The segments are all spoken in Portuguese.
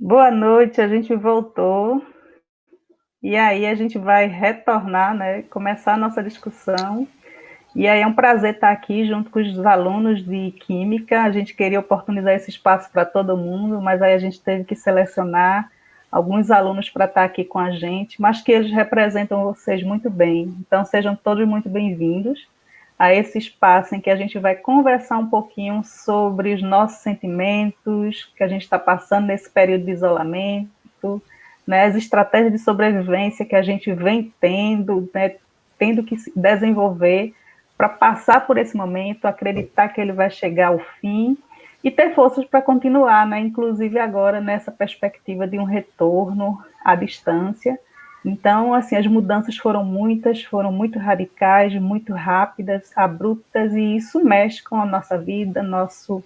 Boa noite, a gente voltou e aí a gente vai retornar, né? Começar a nossa discussão. E aí é um prazer estar aqui junto com os alunos de Química. A gente queria oportunizar esse espaço para todo mundo, mas aí a gente teve que selecionar alguns alunos para estar aqui com a gente, mas que eles representam vocês muito bem. Então sejam todos muito bem-vindos a esse espaço em que a gente vai conversar um pouquinho sobre os nossos sentimentos, que a gente está passando nesse período de isolamento, né, as estratégias de sobrevivência que a gente vem tendo, né, tendo que desenvolver para passar por esse momento, acreditar que ele vai chegar ao fim e ter forças para continuar, né, inclusive agora nessa perspectiva de um retorno à distância. Então, assim, as mudanças foram muitas, foram muito radicais, muito rápidas, abruptas, e isso mexe com a nossa vida, nossos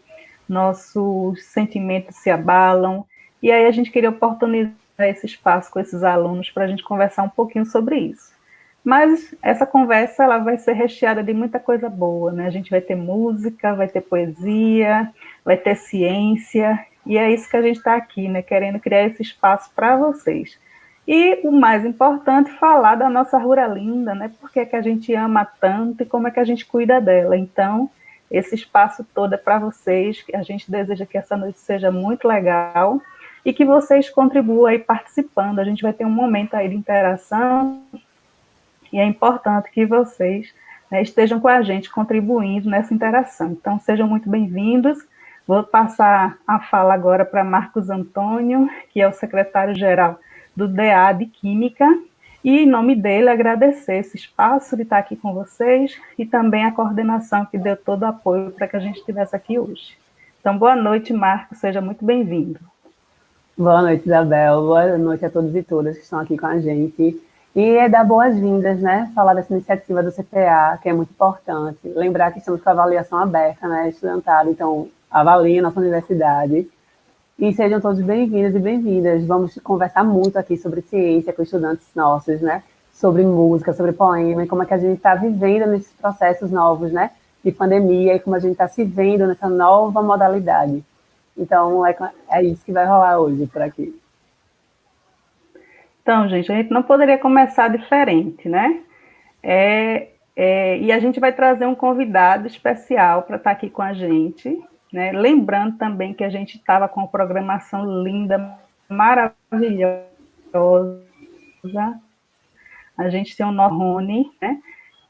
sentimentos se abalam. E aí a gente queria oportunizar esse espaço com esses alunos para a gente conversar um pouquinho sobre isso. Mas essa conversa ela vai ser recheada de muita coisa boa, né? A gente vai ter música, vai ter poesia, vai ter ciência, e é isso que a gente está aqui, né? Querendo criar esse espaço para vocês. E o mais importante, falar da nossa Ruralinda, né? Por que é que a gente ama tanto e como é que a gente cuida dela. Então, esse espaço todo é para vocês. A gente deseja que essa noite seja muito legal e que vocês contribuam aí participando. A gente vai ter um momento aí de interação e é importante que vocês, né, estejam com a gente contribuindo nessa interação. Então, sejam muito bem-vindos. Vou passar a fala agora para Marcos Antônio, que é o secretário-geral do DA de Química, e, em nome dele, agradecer esse espaço de estar aqui com vocês e também a coordenação que deu todo o apoio para que a gente estivesse aqui hoje. Então, boa noite, Marcos, seja muito bem-vindo. Boa noite, Isabel. Boa noite a todos e todas que estão aqui com a gente. E é dar boas-vindas, né? Falar dessa iniciativa do CPA, que é muito importante. Lembrar que estamos com a avaliação aberta, né? Estudantário, então avaliem a nossa universidade. E sejam todos bem-vindos e bem-vindas. Vamos conversar muito aqui sobre ciência com estudantes nossos, né? Sobre música, sobre poema, e como é que a gente está vivendo nesses processos novos, né? De pandemia e como a gente está se vendo nessa nova modalidade. Então, é isso que vai rolar hoje por aqui. Então, gente, a gente não poderia começar diferente, né? E a gente vai trazer um convidado especial para estar aqui com a gente, né? Lembrando também que a gente estava com uma programação linda, maravilhosa. A gente tem o nosso Rony, né?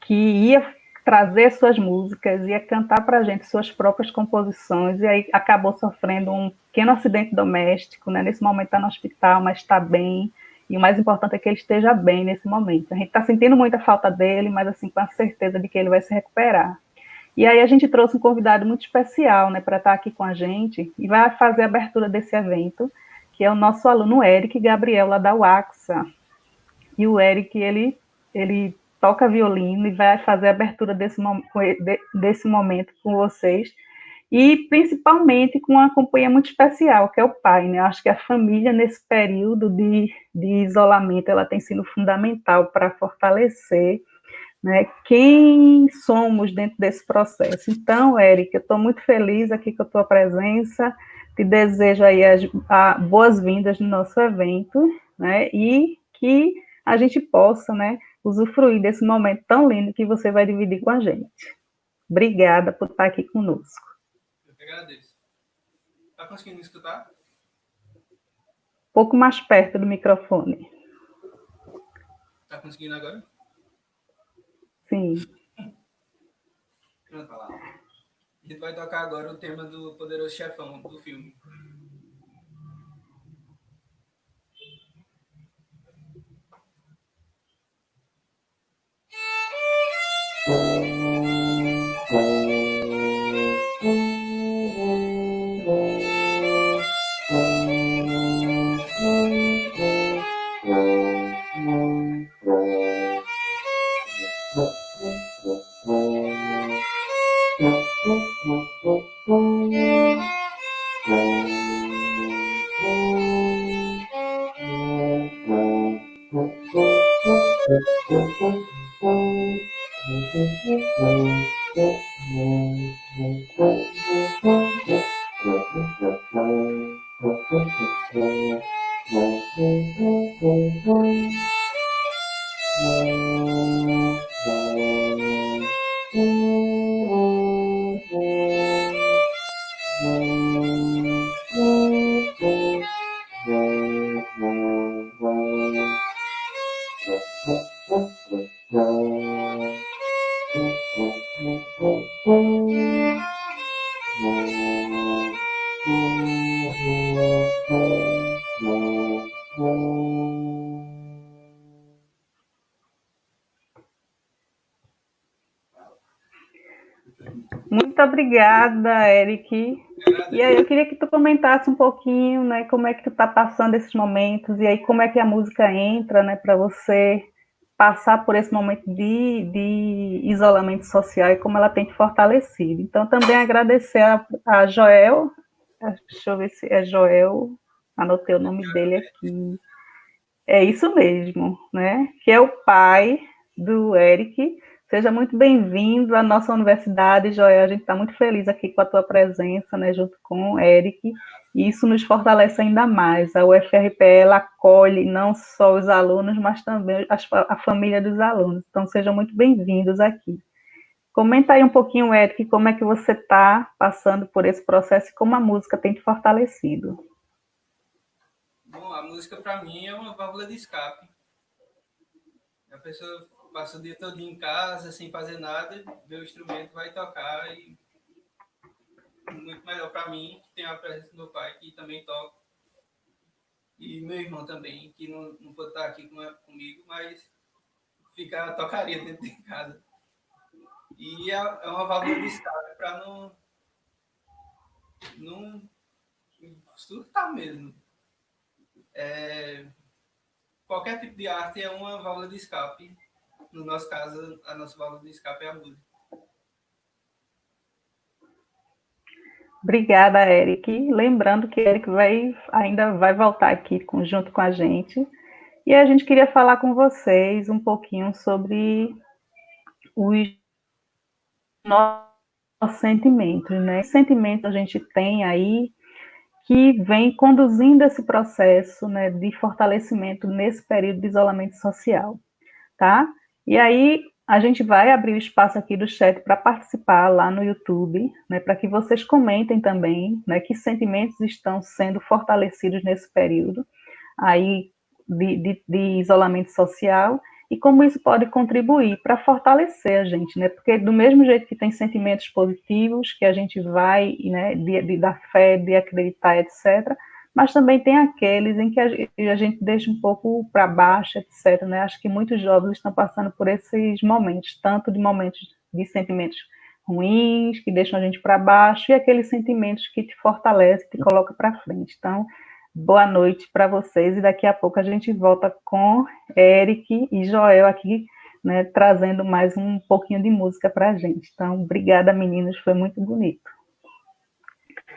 Que ia trazer suas músicas, ia cantar para a gente suas próprias composições, e aí acabou sofrendo um pequeno acidente doméstico, né? Nesse momento está no hospital, mas está bem, e o mais importante é que ele esteja bem nesse momento. A gente está sentindo muita falta dele, mas assim, com a certeza de que ele vai se recuperar. E aí a gente trouxe um convidado muito especial, né, para estar aqui com a gente, e vai fazer a abertura desse evento, que é o nosso aluno Eric Gabriel, lá da UAXA. E o Eric, ele toca violino e vai fazer a abertura desse momento com vocês, e principalmente com uma companhia muito especial, que é o pai, né? Eu acho que a família, nesse período de isolamento, ela tem sido fundamental para fortalecer, né, quem somos dentro desse processo. Então, Érica, eu estou muito feliz aqui com a tua presença, te desejo aí as boas-vindas no nosso evento, né, e que a gente possa, né, usufruir desse momento tão lindo que você vai dividir com a gente. Obrigada por estar aqui conosco. Eu que agradeço. Tá conseguindo me escutar? Um pouco mais perto do microfone. Tá conseguindo agora? Sim. Pronto, lá. A gente vai tocar agora o tema do Poderoso Chefão, do filme. Muito obrigada, Eric. E aí eu queria que tu comentasse um pouquinho, né, como é que tu está passando esses momentos e aí como é que a música entra, né, para você passar por esse momento de isolamento social e como ela tem te fortalecido. Então também agradecer a Joel, deixa eu ver se é Joel, anotei o nome dele aqui. É isso mesmo, né? Que é o pai do Eric. Seja muito bem-vindo à nossa universidade, Joel. A gente está muito feliz aqui com a tua presença, né, junto com o Eric. E isso nos fortalece ainda mais. A UFRPE ela acolhe não só os alunos, mas também a família dos alunos. Então, sejam muito bem-vindos aqui. Comenta aí um pouquinho, Eric, como é que você está passando por esse processo e como a música tem te fortalecido. Bom, a música para mim é uma válvula de escape. A pessoa passa o dia todo em casa, sem fazer nada, vê o instrumento, vai tocar e muito melhor para mim, que tem a presença do meu pai, que também toca, e meu irmão também, que não pode estar aqui comigo, mas tocaria dentro de casa. E é uma válvula de escape para não surtar mesmo. Qualquer tipo de arte é uma válvula de escape. No nosso caso, a nossa válvula de escape é a música. Obrigada, Eric. Lembrando que Eric ainda vai voltar aqui junto com a gente. E a gente queria falar com vocês um pouquinho sobre os nossos sentimentos, né? Que sentimento a gente tem aí que vem conduzindo esse processo, né, de fortalecimento nesse período de isolamento social, tá? E aí a gente vai abrir o espaço aqui do chat para participar lá no YouTube, né, para que vocês comentem também, né, que sentimentos estão sendo fortalecidos nesse período aí de isolamento social e como isso pode contribuir para fortalecer a gente, né? Porque do mesmo jeito que tem sentimentos positivos que a gente vai, né, da fé, de acreditar, etc., mas também tem aqueles em que a gente deixa um pouco para baixo, etc., né? Acho que muitos jovens estão passando por esses momentos, tanto de momentos de sentimentos ruins, que deixam a gente para baixo, e aqueles sentimentos que te fortalecem, te coloca para frente. Então, boa noite para vocês e daqui a pouco a gente volta com Eric e Joel aqui, né, trazendo mais um pouquinho de música para a gente. Então, obrigada, meninos, foi muito bonito.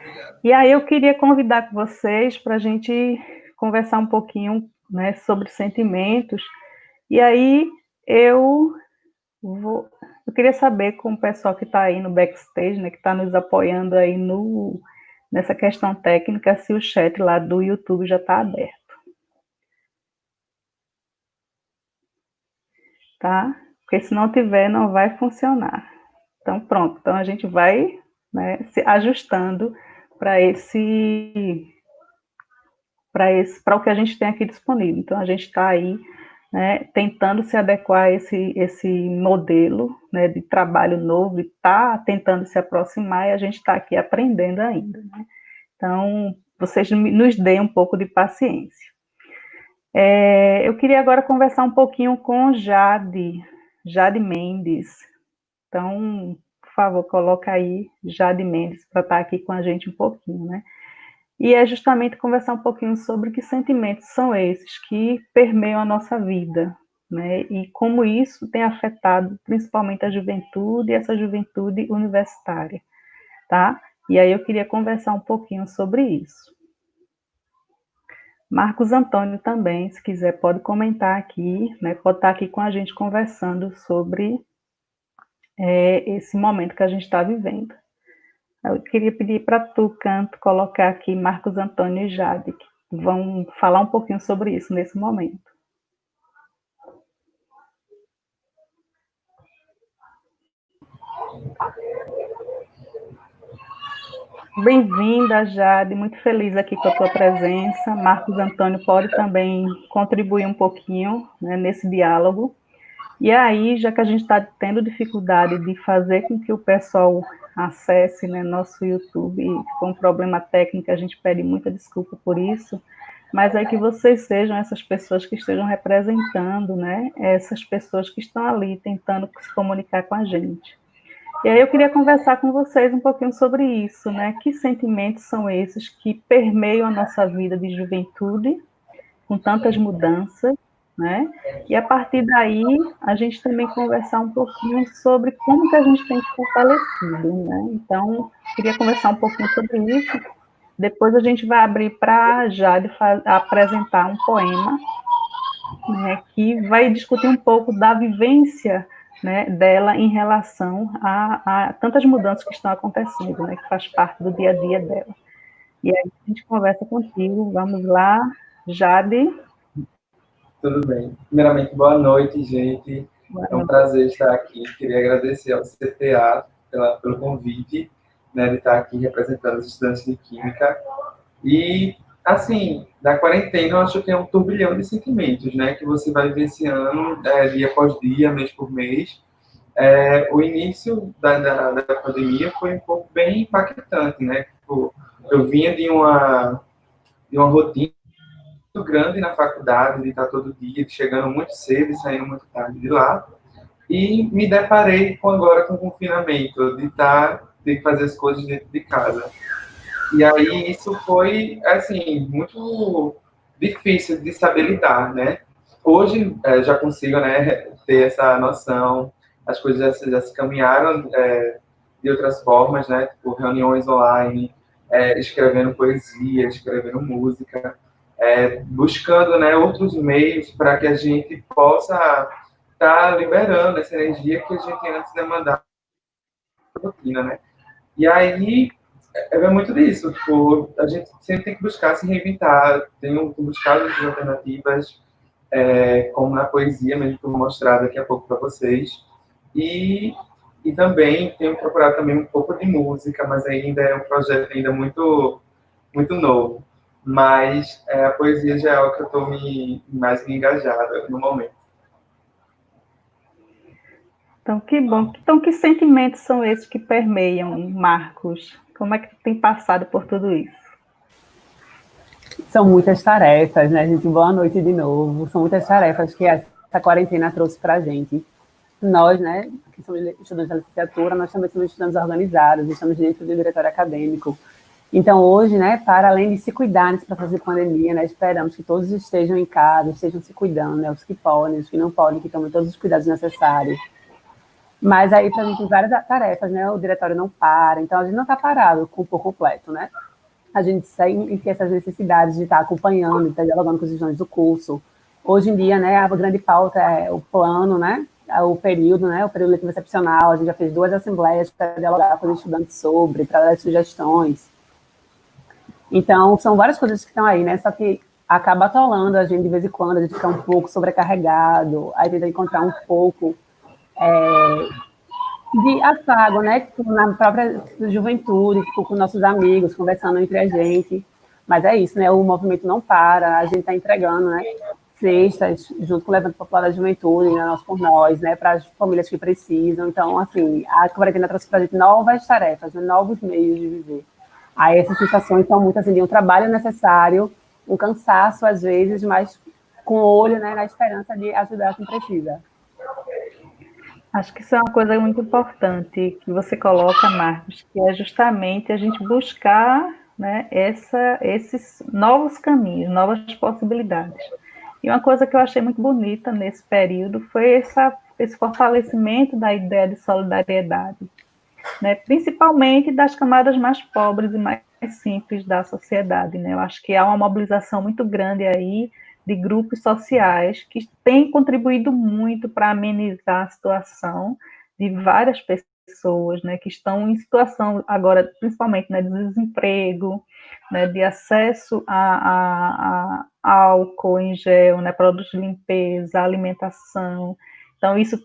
Obrigado. E aí eu queria convidar vocês para a gente conversar um pouquinho, né, sobre sentimentos. E aí eu queria saber com o pessoal que está aí no backstage, né, que está nos apoiando aí nessa questão técnica, se o chat lá do YouTube já está aberto. Tá? Porque se não tiver, não vai funcionar. Então, pronto. Então, a gente vai, né, se ajustando para o que a gente tem aqui disponível. Então, a gente está aí, né, tentando se adequar a esse modelo, né, de trabalho novo e está tentando se aproximar e a gente está aqui aprendendo ainda. Né? Então, vocês nos deem um pouco de paciência. Eu queria agora conversar um pouquinho com Jade Mendes. Então, por favor, coloca aí Jade Mendes para estar aqui com a gente um pouquinho, né? E é justamente conversar um pouquinho sobre que sentimentos são esses que permeiam a nossa vida, né? E como isso tem afetado principalmente a juventude e essa juventude universitária, tá? E aí eu queria conversar um pouquinho sobre isso. Marcos Antônio também, se quiser, pode comentar aqui, né? Pode estar aqui com a gente conversando sobre esse momento que a gente está vivendo. Eu queria pedir para tu, Canto, colocar aqui Marcos Antônio e Jade, que vão falar um pouquinho sobre isso nesse momento. Bem-vinda, Jade, muito feliz aqui com a tua presença. Marcos Antônio pode também contribuir um pouquinho, né, nesse diálogo. E aí, já que a gente está tendo dificuldade de fazer com que o pessoal acesse, né, nosso YouTube, ficou um problema técnico, a gente pede muita desculpa por isso, mas é que vocês sejam essas pessoas que estejam representando, né, essas pessoas que estão ali tentando se comunicar com a gente. E aí eu queria conversar com vocês um pouquinho sobre isso, né? Que sentimentos são esses que permeiam a nossa vida de juventude, com tantas mudanças, né? E a partir daí, a gente também conversar um pouquinho sobre como que a gente tem se fortalecido, né? Então, queria conversar um pouquinho sobre isso. Depois a gente vai abrir para a Jade apresentar um poema, né, que vai discutir um pouco da vivência, né, dela em relação a tantas mudanças que estão acontecendo, né, que faz parte do dia a dia dela. E aí a gente conversa contigo. Vamos lá, Jade. Tudo bem. Primeiramente, boa noite, gente. É um prazer estar aqui. Queria agradecer ao CPA pelo convite, né, de estar aqui representando os estudantes de Química. E, assim, da quarentena, eu acho que é um turbilhão de sentimentos, né, que você vai vivenciando dia após dia, mês por mês. O início da pandemia foi um pouco bem impactante, né? Tipo, eu vinha de uma rotina muito grande na faculdade, de estar todo dia, chegando muito cedo e saindo muito tarde de lá. E me deparei agora com o confinamento, de fazer as coisas dentro de casa. E aí isso foi, assim, muito difícil de saber lidar, né? Hoje já consigo, né, ter essa noção, as coisas já se caminharam de outras formas, né? Tipo, reuniões online, escrevendo poesia, escrevendo música, buscando, né, outros meios para que a gente possa estar liberando essa energia que a gente antes demandava na rotina, né? E aí muito disso, tipo, a gente sempre tem que buscar se reinventar, tenho buscado outras alternativas, como na poesia, mesmo que eu vou mostrar daqui a pouco para vocês, e, e também tenho procurado também um pouco de música, mas ainda é um projeto ainda muito, muito novo, mas a poesia já é algo que eu estou mais me engajado no momento. Então, que bom. Então, que sentimentos são esses que permeiam, Marcos? Como é que tu tem passado por tudo isso? São muitas tarefas, né, gente? Boa noite de novo. São muitas tarefas que essa quarentena trouxe para a gente. Nós, né, que somos estudantes da licenciatura, nós também somos estudantes organizados, estamos dentro do diretório acadêmico. Então, hoje, né, para além de se cuidar nesse processo de pandemia, né, esperamos que todos estejam em casa, estejam se cuidando, né, os que podem, os que não podem, que tomem todos os cuidados necessários. Mas aí, para a gente, tem várias tarefas, né, o diretório não para, então a gente não está parado por completo, né? A gente segue tem essas necessidades de estar acompanhando, de estar dialogando com os estudantes do curso. Hoje em dia, né, a grande pauta é o plano, né, o período letivo excepcional. A gente já fez 2 assembleias para dialogar com os estudantes sobre, para dar sugestões. Então, são várias coisas que estão aí, né, só que acaba atolando a gente de vez em quando, a gente fica um pouco sobrecarregado, aí tenta encontrar um pouco de afago, né, na própria juventude, com nossos amigos, conversando entre a gente. Mas é isso, né, o movimento não para, a gente está entregando, né, cestas, junto com o Levante Popular da Juventude, né, Nós por Nós, né, para as famílias que precisam. Então, assim, a quarentena trouxe para a gente novas tarefas, né, novos meios de viver. Aí essas sensações são muito assim, de um trabalho necessário, um cansaço às vezes, mas com o olho, né, na esperança de ajudar quem precisa. Acho que isso é uma coisa muito importante que você coloca, Marcos, que é justamente a gente buscar, né, esses novos caminhos, novas possibilidades. E uma coisa que eu achei muito bonita nesse período foi esse fortalecimento da ideia de solidariedade, né, principalmente das camadas mais pobres e mais simples da sociedade, né? Eu acho que há uma mobilização muito grande aí de grupos sociais que têm contribuído muito para amenizar a situação de várias pessoas, né, que estão em situação agora, principalmente, né, de desemprego, né, de acesso a álcool em gel, né, produtos de limpeza, alimentação. Então, isso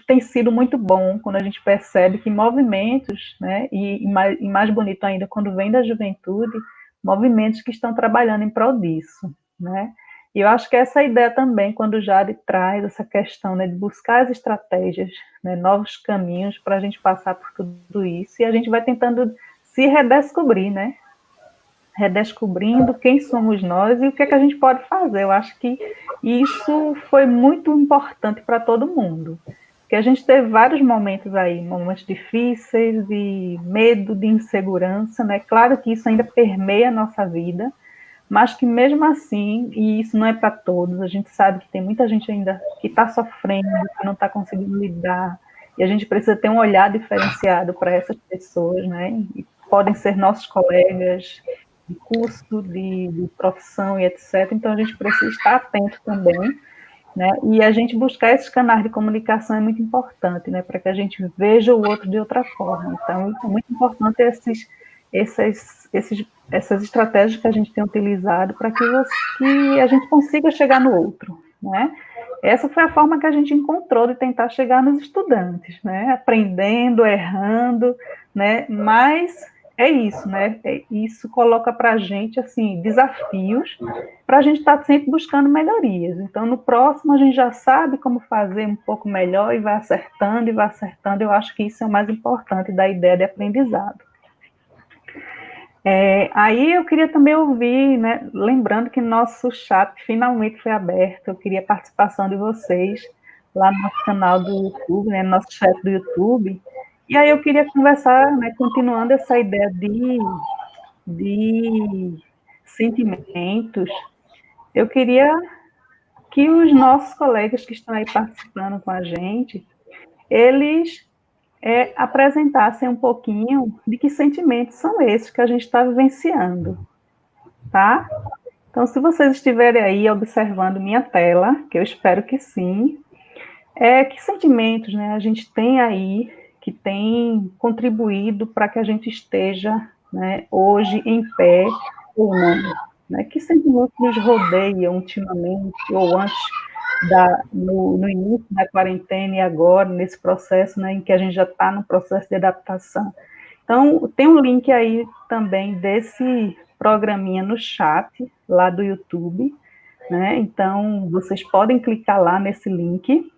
tem sido muito bom quando a gente percebe que movimentos, né, e mais bonito ainda, quando vem da juventude, movimentos que estão trabalhando em prol disso, né. E eu acho que essa ideia também, quando o Jade traz essa questão, né, de buscar as estratégias, né, novos caminhos para a gente passar por tudo isso, e a gente vai tentando se redescobrir, né, redescobrindo quem somos nós e o que é que a gente pode fazer. Eu acho que isso foi muito importante para todo mundo, porque a gente teve vários momentos aí, momentos difíceis, de medo, de insegurança, né? Claro que isso ainda permeia a nossa vida, mas que mesmo assim, e isso não é para todos, a gente sabe que tem muita gente ainda que está sofrendo, que não está conseguindo lidar, e a gente precisa ter um olhar diferenciado para essas pessoas, né? E podem ser nossos colegas de curso, de profissão e etc. Então a gente precisa estar atento também, né? E a gente buscar esses canais de comunicação é muito importante, né? Para que a gente veja o outro de outra forma. Então é muito importante essas estratégias que a gente tem utilizado para que a gente consiga chegar no outro, né? Essa foi a forma que a gente encontrou de tentar chegar nos estudantes, né? Aprendendo, errando, né? Mas é isso, né? Isso coloca para a gente, assim, desafios para a gente estar sempre buscando melhorias. Então, no próximo, a gente já sabe como fazer um pouco melhor e vai acertando e vai acertando. Eu acho que isso é o mais importante da ideia de aprendizado. Aí eu queria também ouvir, né, lembrando que nosso chat finalmente foi aberto, eu queria a participação de vocês lá no nosso canal do YouTube, né, no nosso chat do YouTube, e aí eu queria conversar, né, continuando essa ideia de sentimentos, eu queria que os nossos colegas que estão aí participando com a gente, eles apresentassem um pouquinho de que sentimentos são esses que a gente está vivenciando, tá? Então, se vocês estiverem aí observando minha tela, que eu espero que sim, que sentimentos, né, a gente tem aí que tem contribuído para que a gente esteja, né, hoje em pé ou não, né? Que sentimentos nos rodeiam ultimamente ou antes no início da quarentena e agora, nesse processo, né, em que a gente já está no processo de adaptação. Então, tem um link aí também desse programinha no chat, lá do YouTube, né? Então, vocês podem clicar lá nesse link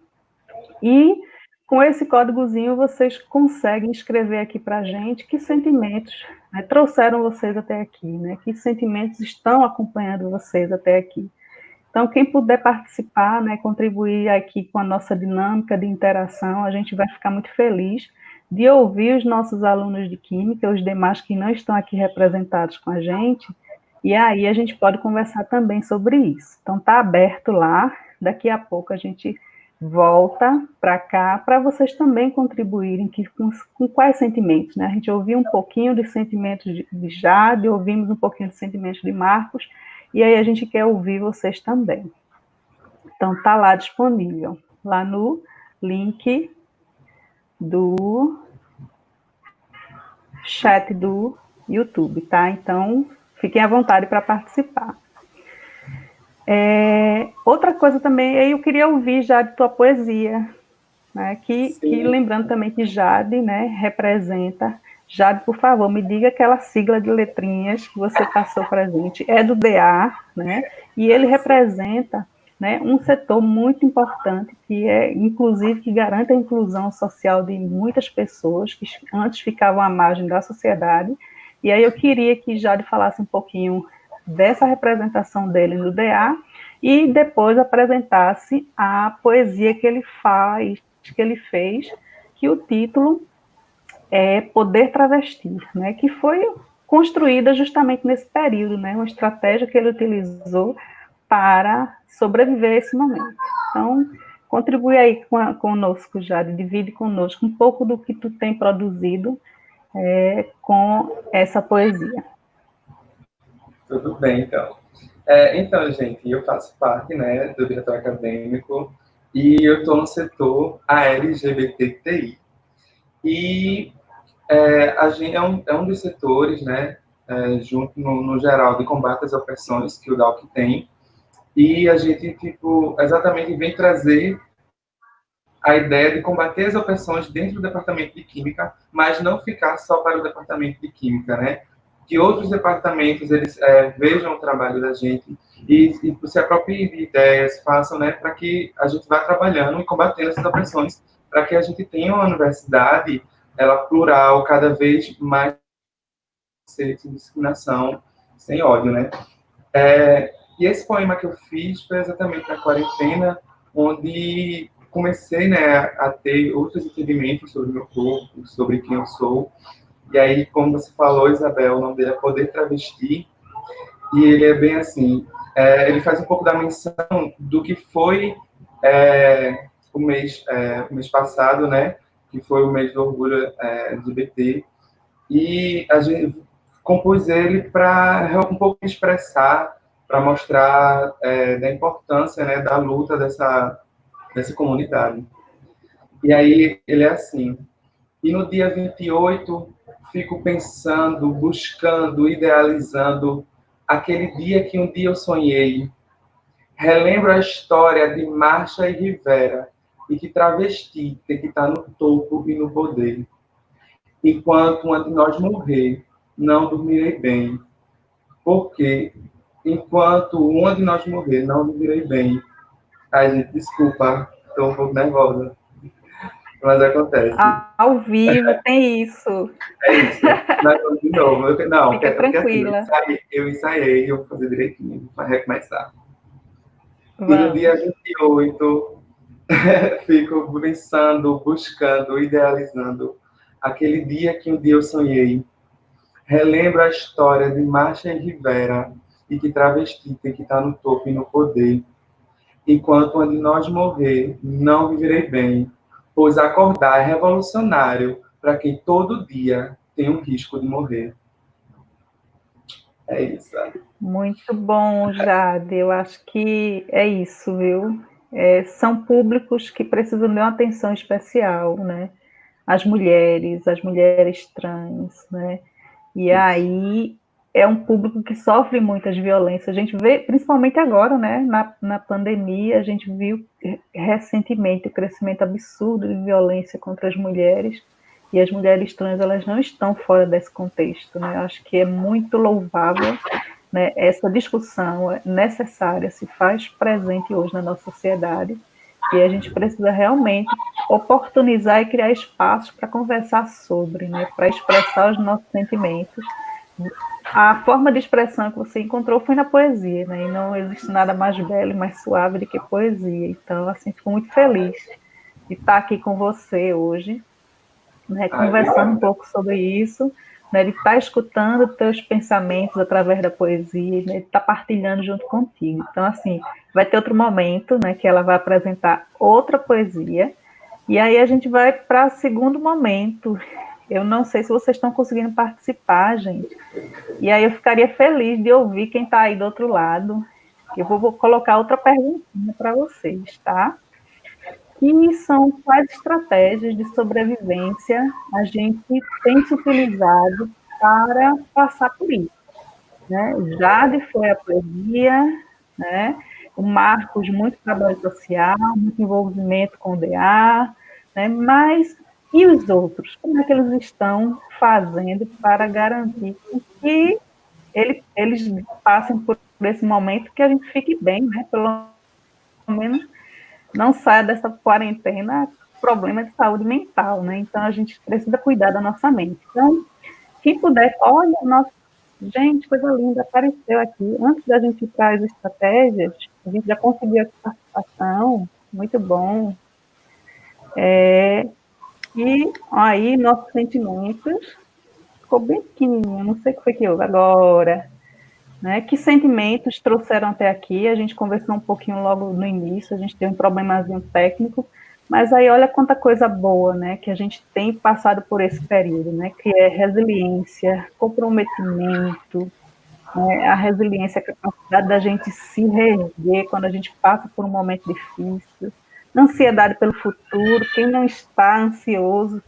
e com esse códigozinho vocês conseguem escrever aqui para a gente que sentimentos, né, trouxeram vocês até aqui, né? Que sentimentos estão acompanhando vocês até aqui. Então, quem puder participar, né, contribuir aqui com a nossa dinâmica de interação, a gente vai ficar muito feliz de ouvir os nossos alunos de Química, os demais que não estão aqui representados com a gente, e aí a gente pode conversar também sobre isso. Então, está aberto lá, daqui a pouco a gente volta para cá, para vocês também contribuírem com quais sentimentos, né? A gente ouviu um pouquinho dos sentimentos de Jade, ouvimos um pouquinho dos sentimentos de Marcos, e aí a gente quer ouvir vocês também. Então, está lá disponível, lá no link do chat do YouTube, tá? Então, fiquem à vontade para participar. Outra coisa também, eu queria ouvir, Jade, tua poesia, né? Que lembrando também que Jade, né, representa... Jade, por favor, me diga aquela sigla de letrinhas que você passou para a gente. É do DA, né? E ele representa, né, um setor muito importante, que inclusive, que garante a inclusão social de muitas pessoas que antes ficavam à margem da sociedade. E aí eu queria que Jade falasse um pouquinho dessa representação dele no DA e depois apresentasse a poesia que ele fez, que o título é Poder Travestir, né, que foi construída justamente nesse período, né, uma estratégia que ele utilizou para sobreviver a esse momento. Então, contribui aí conosco, Jade, divide conosco um pouco do que tu tem produzido com essa poesia. Tudo bem, então. Então, gente, eu faço parte, né, do diretor acadêmico e eu estou no setor ALGBTTI. E a gente é um dos setores, né, junto no geral de combate às opressões que o DALC tem, e a gente tipo exatamente vem trazer a ideia de combater as opressões dentro do departamento de Química, mas não ficar só para o departamento de Química, né? Que outros departamentos eles vejam o trabalho da gente e se apropriem de ideias, façam, né, para que a gente vá trabalhando e combatendo essas opressões, para que a gente tenha uma universidade ela plural, cada vez mais sem discriminação, sem ódio, né? E esse poema que eu fiz foi exatamente na quarentena, onde comecei, né, a ter outros entendimentos sobre o meu corpo, sobre quem eu sou. E aí, como você falou, Isabel, o nome dele é Poder Travesti, e ele é bem assim, ele faz um pouco da menção do que foi o mês passado, né, que foi o mês do orgulho LGBT, e a gente compus ele para um pouco expressar, para mostrar da importância, né, da luta dessa comunidade. E aí ele é assim: e no dia 28 fico pensando, buscando, idealizando aquele dia que um dia eu sonhei. Relembro a história de Marcha e Rivera e que travesti tem que estar no topo e no poder. Enquanto uma de nós morrer, não dormirei bem. Porque enquanto uma de nós morrer, não dormirei bem. Ai, gente, desculpa, estou um pouco nervosa. Mas acontece. Ao vivo tem isso. É isso. Mas vamos de novo. Não, Fica porque assim, tranquila. eu ensaiei, eu vou fazer direitinho, para recomeçar. E no dia Vamos. 28, fico pensando, buscando, idealizando aquele dia que um dia eu sonhei. Relembro a história de Marcha e Rivera e que travesti tem que estar no topo e no poder. Enquanto uma de nós morrer, não viverei bem, pois acordar é revolucionário para quem todo dia tem um risco de morrer. É isso. Muito bom, Jade. Eu acho que é isso, viu? São públicos que precisam de uma atenção especial, né? As mulheres trans, né? E aí é um público que sofre muitas violências. A gente vê, principalmente agora, né? Na pandemia, a gente viu recentemente o crescimento absurdo de violência contra as mulheres. E as mulheres trans, elas não estão fora desse contexto, né? Eu acho que é muito louvável, né? Essa discussão é necessária, se faz presente hoje na nossa sociedade, e a gente precisa realmente oportunizar e criar espaços para conversar sobre, né? Para expressar os nossos sentimentos. A forma de expressão que você encontrou foi na poesia, né? E não existe nada mais belo e mais suave do que poesia. Então, assim, fico muito feliz de estar aqui com você hoje, né, conversando um pouco sobre isso, né, de estar escutando teus pensamentos através da poesia, né, de estar partilhando junto contigo. Então, assim, vai ter outro momento, né, que ela vai apresentar outra poesia, e aí a gente vai para o segundo momento. Eu não sei se vocês estão conseguindo participar, gente, e aí eu ficaria feliz de ouvir quem está aí do outro lado. Eu vou colocar outra perguntinha para vocês, tá? Que são quais estratégias de sobrevivência a gente tem se utilizado para passar por isso, né? Jade foi a poesia, né? O Marcos, muito trabalho social, muito envolvimento com o DA, né? Mas e os outros? Como é que eles estão fazendo para garantir que eles passem por esse momento, que a gente fique bem, né? Pelo menos não saia dessa quarentena problema de saúde mental, né? Então a gente precisa cuidar da nossa mente. Então, quem puder, olha, nossa, gente, coisa linda, apareceu aqui. Antes da gente ir para as estratégias, a gente já conseguiu a participação, muito bom. E aí, nossos sentimentos, ficou bem pequenininho, não sei o que foi que houve agora. Né? Que sentimentos trouxeram até aqui? A gente conversou um pouquinho logo no início, a gente tem um problemazinho técnico, mas aí olha quanta coisa boa, né, que a gente tem passado por esse período, né, que é resiliência, comprometimento, né, a resiliência, a capacidade da gente se reerguer quando a gente passa por um momento difícil, ansiedade pelo futuro, quem não está ansioso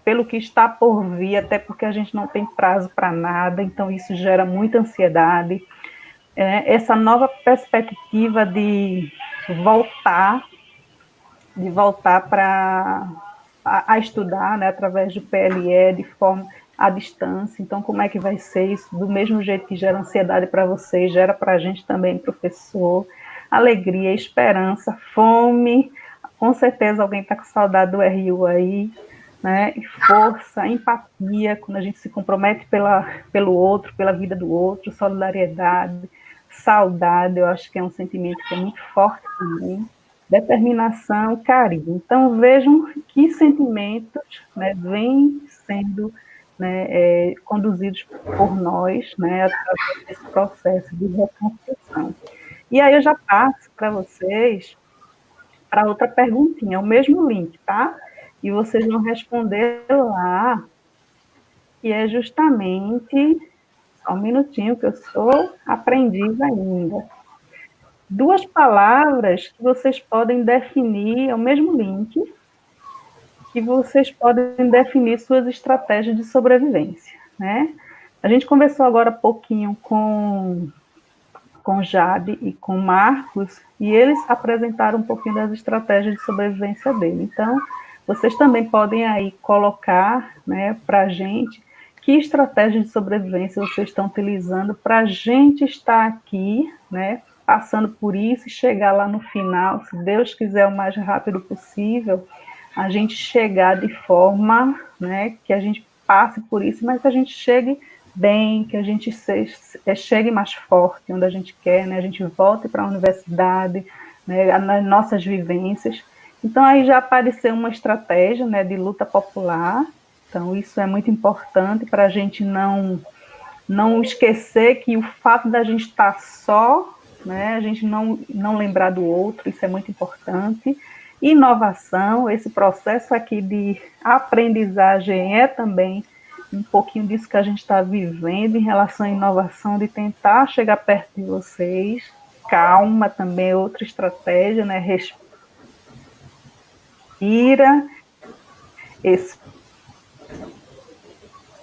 pelo que está por vir, até porque a gente não tem prazo para nada, então isso gera muita ansiedade. Essa nova perspectiva de voltar para a estudar, né, através do PLE, de forma à distância. Então, como é que vai ser isso? Do mesmo jeito que gera ansiedade para vocês, gera para a gente também, professor. Alegria, esperança, fome. Com certeza alguém está com saudade do RU aí, né? E força, empatia, quando a gente se compromete pelo outro, pela vida do outro, solidariedade, saudade, eu acho que é um sentimento que é muito forte também. Determinação, carinho. Então, vejam que sentimentos, né, vêm sendo, né, conduzidos por nós, né, através desse processo de reconstrução. E aí eu já passo para vocês para outra perguntinha, o mesmo link, tá? E vocês vão responder lá, que é justamente, só um minutinho, que eu sou aprendiz ainda. 2 palavras que vocês podem definir, é o mesmo link, que vocês podem definir suas estratégias de sobrevivência, né? A gente conversou agora um pouquinho com Jade e com Marcos, e eles apresentaram um pouquinho das estratégias de sobrevivência dele. Então, vocês também podem aí colocar, né, para a gente que estratégia de sobrevivência vocês estão utilizando para a gente estar aqui, né, passando por isso e chegar lá no final, se Deus quiser, o mais rápido possível, a gente chegar de forma, né, que a gente passe por isso, mas que a gente chegue bem, que a gente chegue mais forte onde a gente quer, né, a gente volte para a universidade, né, nas nossas vivências. Então, aí já apareceu uma estratégia, né, de luta popular. Então, isso é muito importante para a gente não esquecer que o fato da gente estar só, né, a gente não lembrar do outro, isso é muito importante. Inovação, esse processo aqui de aprendizagem é também um pouquinho disso que a gente está vivendo em relação à inovação, de tentar chegar perto de vocês. Calma também é outra estratégia, né? Respira,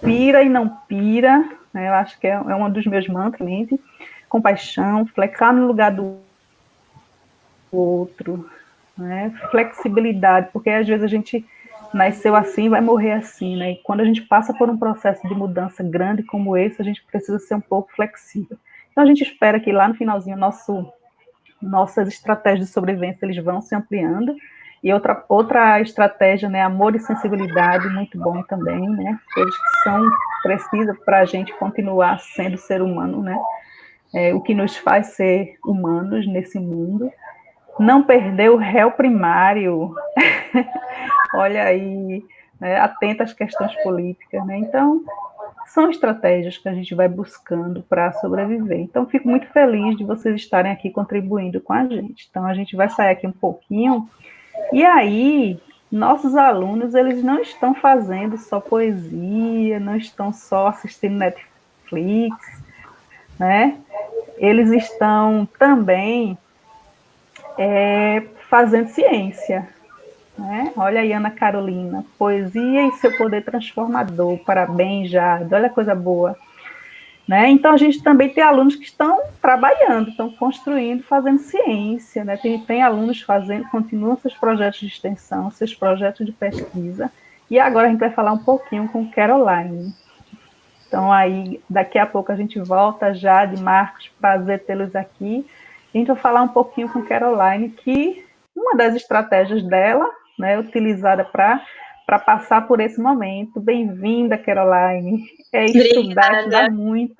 expira e não pira, né? Eu acho que é um dos meus mantras, compaixão, flexibilidade no lugar do outro, né? Flexibilidade, porque às vezes a gente nasceu assim, vai morrer assim, né? E quando a gente passa por um processo de mudança grande como esse, a gente precisa ser um pouco flexível. Então a gente espera que lá no finalzinho nossas estratégias de sobrevivência eles vão se ampliando. E outra estratégia, né, amor e sensibilidade, muito bom também, né? Coisas que são precisas para a gente continuar sendo ser humano, né? O que nos faz ser humanos nesse mundo. Não perder o réu primário. Olha aí, né, atenta às questões políticas, né? Então, são estratégias que a gente vai buscando para sobreviver. Então, fico muito feliz de vocês estarem aqui contribuindo com a gente. Então, a gente vai sair aqui um pouquinho, e aí, nossos alunos, eles não estão fazendo só poesia, não estão só assistindo Netflix, né? Eles estão também fazendo ciência, né? Olha aí, Ana Carolina, poesia e seu poder transformador, parabéns, Jade, olha a coisa boa. Né? Então, a gente também tem alunos que estão trabalhando, estão construindo, fazendo ciência, né? Tem alunos continuam seus projetos de extensão, seus projetos de pesquisa, e agora a gente vai falar um pouquinho com Caroline. Então, aí, daqui a pouco a gente volta, Jade, Marcos, prazer tê-los aqui. A gente vai falar um pouquinho com Caroline, que uma das estratégias dela, né, utilizada para passar por esse momento. Bem-vinda, Caroline. Estudar muito.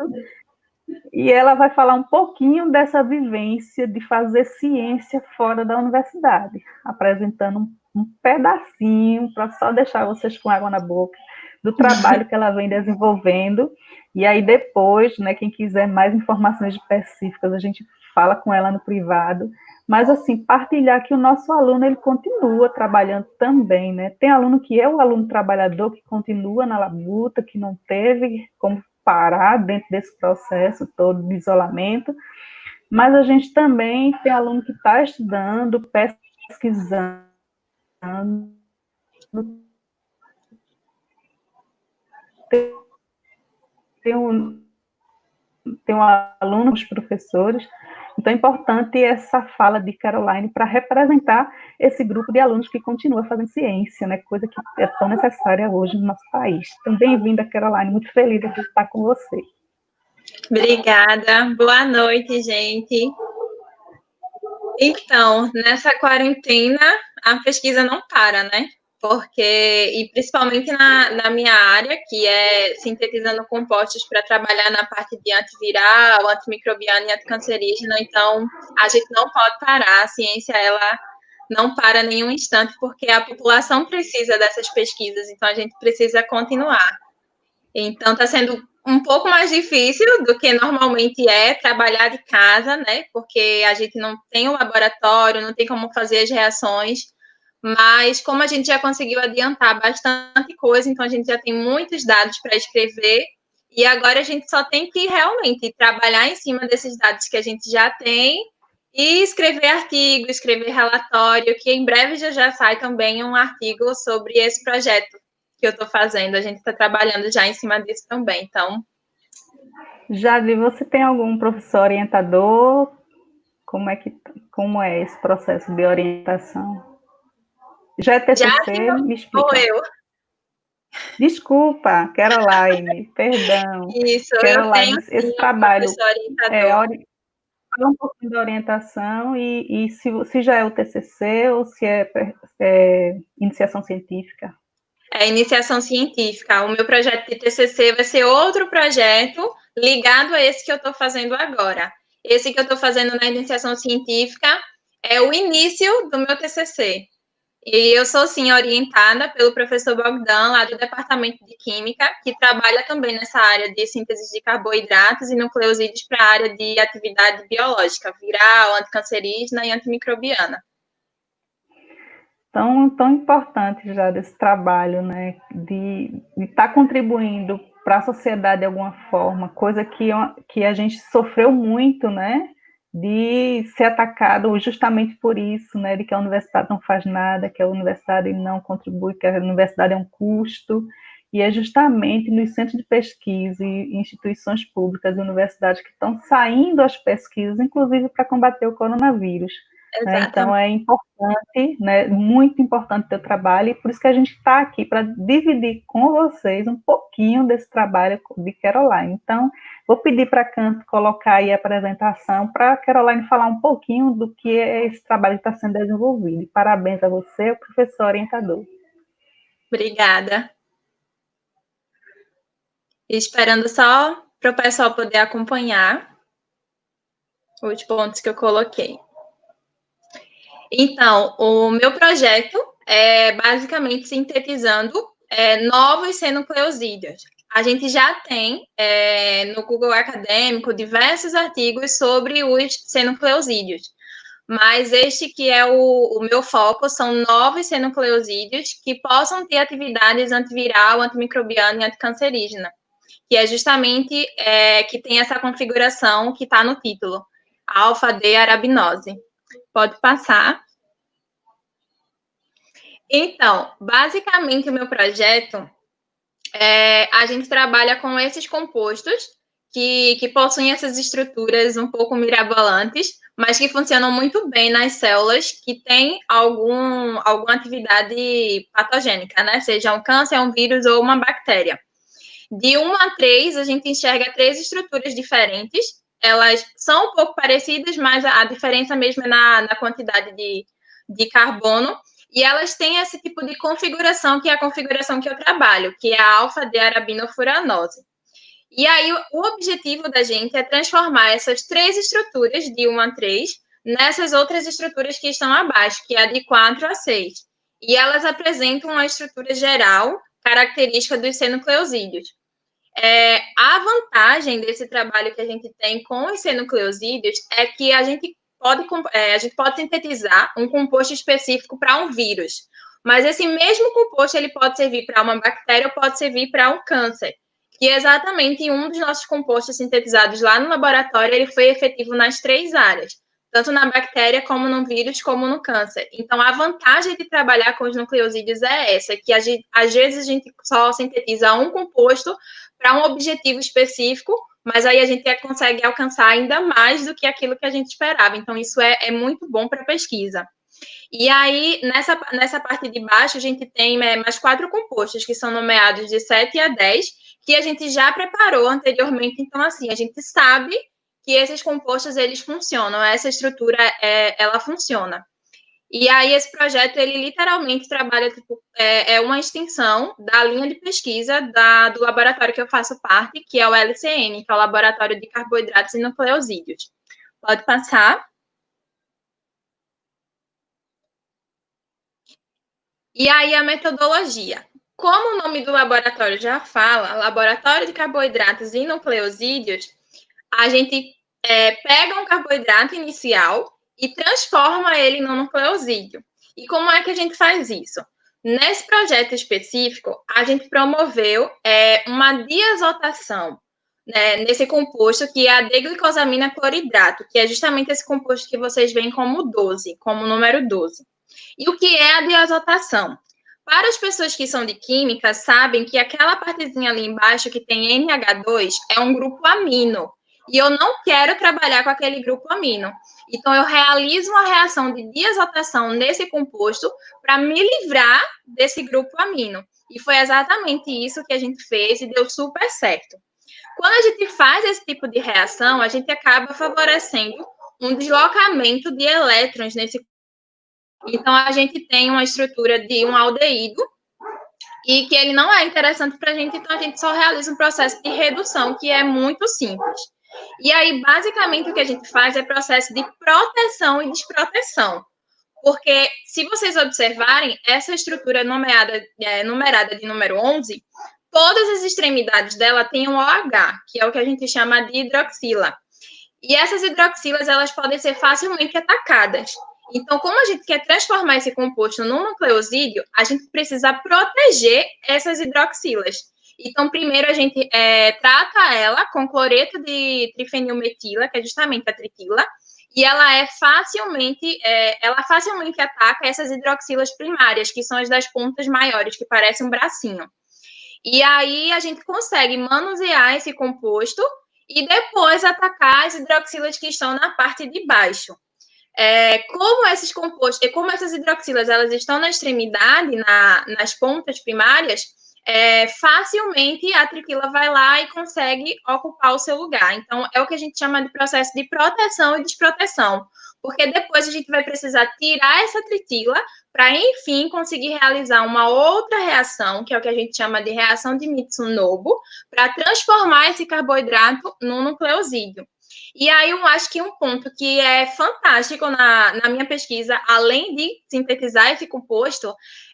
E ela vai falar um pouquinho dessa vivência de fazer ciência fora da universidade, apresentando um pedacinho, para só deixar vocês com água na boca, do trabalho que ela vem desenvolvendo. E aí depois, né, quem quiser mais informações específicas, a gente fala com ela no privado. Mas, assim, partilhar que o nosso aluno, ele continua trabalhando também, né? Tem aluno que é o aluno trabalhador, que continua na labuta, que não teve como parar dentro desse processo todo de isolamento, mas a gente também tem aluno que está estudando, pesquisando, tem um aluno, os professores. Então, é importante essa fala de Caroline para representar esse grupo de alunos que continua fazendo ciência, né? Coisa que é tão necessária hoje no nosso país. Então, bem-vinda, Caroline, muito feliz de estar com você. Obrigada, boa noite, gente. Então, nessa quarentena, a pesquisa não para, né? E principalmente na minha área, que é sintetizando compostos para trabalhar na parte de antiviral, antimicrobiano e anticancerígeno, então a gente não pode parar, a ciência, ela não para nenhum instante, porque a população precisa dessas pesquisas, então a gente precisa continuar. Então, está sendo um pouco mais difícil do que normalmente é trabalhar de casa, né? Porque a gente não tem um laboratório, não tem como fazer as reações, mas como a gente já conseguiu adiantar bastante coisa, então a gente já tem muitos dados para escrever, e agora a gente só tem que realmente trabalhar em cima desses dados que a gente já tem e escrever artigo, escrever relatório, que em breve já sai também um artigo sobre esse projeto que eu estou fazendo. A gente está trabalhando já em cima disso também, então... Jade, você tem algum professor orientador? Como é esse processo de orientação? Já é TCC? Me explica. Eu. Desculpa, Caroline, perdão. Isso, Caroline, eu tenho esse sim, trabalho, um professor orientador. fala um pouquinho da orientação e se já é o TCC ou se é iniciação científica. É iniciação científica. O meu projeto de TCC vai ser outro projeto ligado a esse que eu estou fazendo agora. Esse que eu estou fazendo na iniciação científica é o início do meu TCC. E eu sou, sim, orientada pelo professor Bogdan, lá do Departamento de Química, que trabalha também nessa área de síntese de carboidratos e nucleosídeos para a área de atividade biológica, viral, anticancerígena e antimicrobiana. Tão importante já desse trabalho, né, de estar contribuindo para a sociedade de alguma forma, coisa que a gente sofreu muito, né, de ser atacado justamente por isso, né, de que a universidade não faz nada, que a universidade não contribui, que a universidade é um custo, e é justamente nos centros de pesquisa e instituições públicas e universidades que estão saindo as pesquisas, inclusive para combater o coronavírus. Né? Então, é importante, né, muito importante o teu trabalho, e por isso que a gente está aqui, para dividir com vocês um pouquinho desse trabalho de Caroline. Então, vou pedir para a Canto colocar aí a apresentação, para a Caroline falar um pouquinho do que é esse trabalho que está sendo desenvolvido. E parabéns a você, o professor orientador. Obrigada. Esperando só para o pessoal poder acompanhar os pontos que eu coloquei. Então, o meu projeto é basicamente sintetizando novos C-nucleosídeos. A gente já tem no Google Acadêmico diversos artigos sobre os C-nucleosídeos, mas este que é o meu foco são novos C-nucleosídeos que possam ter atividades antiviral, antimicrobiana e anticancerígena, que é justamente que tem essa configuração que está no título, alfa-D-arabinose. Pode passar. Então, basicamente, o meu projeto, a gente trabalha com esses compostos que possuem essas estruturas um pouco mirabolantes, mas que funcionam muito bem nas células que têm alguma atividade patogênica, né? Seja um câncer, um vírus ou uma bactéria. De 1 a 3, a gente enxerga 3 estruturas diferentes. Elas são um pouco parecidas, mas a diferença mesmo é na quantidade de carbono. E elas têm esse tipo de configuração, que é a configuração que eu trabalho, que é a alfa-D-arabinofuranose. E aí, o objetivo da gente é transformar essas 3 estruturas, de 1 a 3, nessas outras estruturas que estão abaixo, que é a de 4 a 6. E elas apresentam uma estrutura geral, característica dos C-nucleosídeos. A vantagem desse trabalho que a gente tem com os C-nucleosídeos é que a gente pode sintetizar um composto específico para um vírus, mas esse mesmo composto ele pode servir para uma bactéria ou pode servir para um câncer, que é exatamente um dos nossos compostos sintetizados lá no laboratório, ele foi efetivo nas 3 áreas, tanto na bactéria, como no vírus, como no câncer. Então, a vantagem de trabalhar com os nucleosídeos é essa, que às vezes a gente só sintetiza um composto para um objetivo específico, mas aí a gente consegue alcançar ainda mais do que aquilo que a gente esperava. Então, isso é muito bom para a pesquisa. E aí, nessa parte de baixo, a gente tem mais 4 compostos, que são nomeados de 7 a 10, que a gente já preparou anteriormente. Então, assim, a gente sabe que esses compostos, eles funcionam, essa estrutura, ela funciona. E aí, esse projeto, ele literalmente trabalha, é uma extensão da linha de pesquisa do laboratório que eu faço parte, que é o LCN, que é o Laboratório de Carboidratos e Nucleosídeos. Pode passar. E aí, a metodologia. Como o nome do laboratório já fala, Laboratório de Carboidratos e Nucleosídeos, a gente pega um carboidrato inicial e transforma ele no nucleosídeo. E como é que a gente faz isso? Nesse projeto específico, a gente promoveu uma diazotação, né, nesse composto, que é a D-glicosamina cloridrato, que é justamente esse composto que vocês veem como 12, como número 12. E o que é a diazotação? Para as pessoas que são de química, sabem que aquela partezinha ali embaixo que tem NH2 é um grupo amino. E eu não quero trabalhar com aquele grupo amino. Então, eu realizo uma reação de diazotação nesse composto para me livrar desse grupo amino. E foi exatamente isso que a gente fez e deu super certo. Quando a gente faz esse tipo de reação, a gente acaba favorecendo um deslocamento de elétrons nesse composto. Então, a gente tem uma estrutura de um aldeído e que ele não é interessante para a gente, então a gente só realiza um processo de redução, que é muito simples. E aí, basicamente, o que a gente faz é processo de proteção e desproteção. Porque, se vocês observarem, essa estrutura numerada de número 11, todas as extremidades dela têm um OH, que é o que a gente chama de hidroxila. E essas hidroxilas, elas podem ser facilmente atacadas. Então, como a gente quer transformar esse composto num nucleosídeo, a gente precisa proteger essas hidroxilas. Então, primeiro a gente trata ela com cloreto de trifenilmetila, que é justamente a tritila, e ela facilmente ataca essas hidroxilas primárias, que são as das pontas maiores, que parecem um bracinho. E aí a gente consegue manusear esse composto e depois atacar as hidroxilas que estão na parte de baixo. Como esses compostos, como essas hidroxilas, elas estão na extremidade, nas pontas primárias, facilmente a tritila vai lá e consegue ocupar o seu lugar. Então, é o que a gente chama de processo de proteção e desproteção, porque depois a gente vai precisar tirar essa tritila para, enfim, conseguir realizar uma outra reação, que é o que a gente chama de reação de Mitsunobu, para transformar esse carboidrato num nucleosídeo. E aí eu acho que um ponto que é fantástico na minha pesquisa, além de sintetizar esse composto,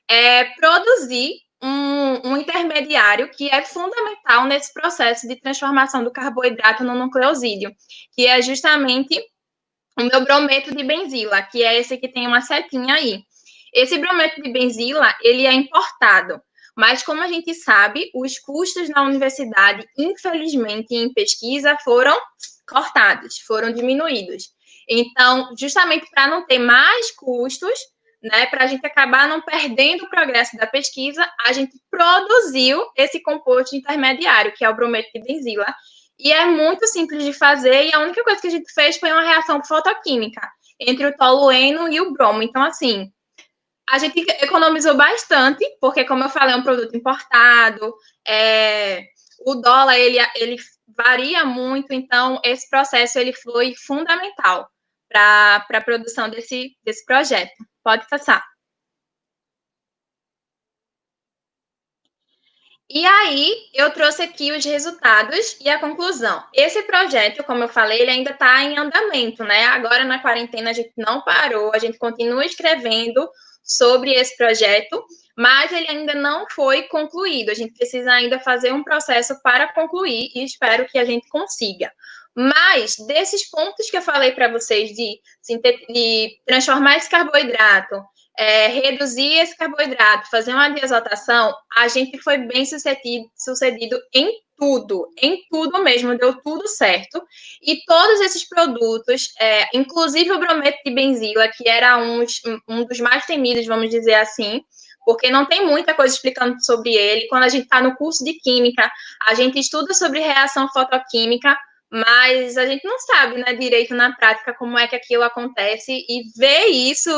é produzir um intermediário que é fundamental nesse processo de transformação do carboidrato no nucleosídeo, que é justamente o meu brometo de benzila, que é esse que tem uma setinha aí. Esse brometo de benzila, ele é importado, mas como a gente sabe, os custos na universidade, infelizmente, em pesquisa, foram cortados, foram diminuídos. Então, justamente para não ter mais custos, né, para a gente acabar não perdendo o progresso da pesquisa, a gente produziu esse composto intermediário, que é o brometo de benzila, e é muito simples de fazer, e a única coisa que a gente fez foi uma reação fotoquímica entre o tolueno e o bromo. Então, assim, a gente economizou bastante, porque, como eu falei, é um produto importado, o dólar, ele varia muito, então, esse processo, ele foi fundamental para a produção desse projeto. Pode passar. E aí, eu trouxe aqui os resultados e a conclusão. Esse projeto, como eu falei, ele ainda está em andamento, né? Agora, na quarentena, a gente não parou, a gente continua escrevendo sobre esse projeto, mas ele ainda não foi concluído. A gente precisa ainda fazer um processo para concluir e espero que a gente consiga. Mas, desses pontos que eu falei para vocês de transformar esse carboidrato reduzir esse carboidrato, fazer uma diazotação, a gente foi bem sucedido em tudo mesmo, deu tudo certo. E todos esses produtos, inclusive o brometo de benzila, que era um dos mais temidos, vamos dizer assim, porque não tem muita coisa explicando sobre ele. Quando a gente está no curso de química, a gente estuda sobre reação fotoquímica, mas a gente não sabe, né, direito na prática como é que aquilo acontece, e ver isso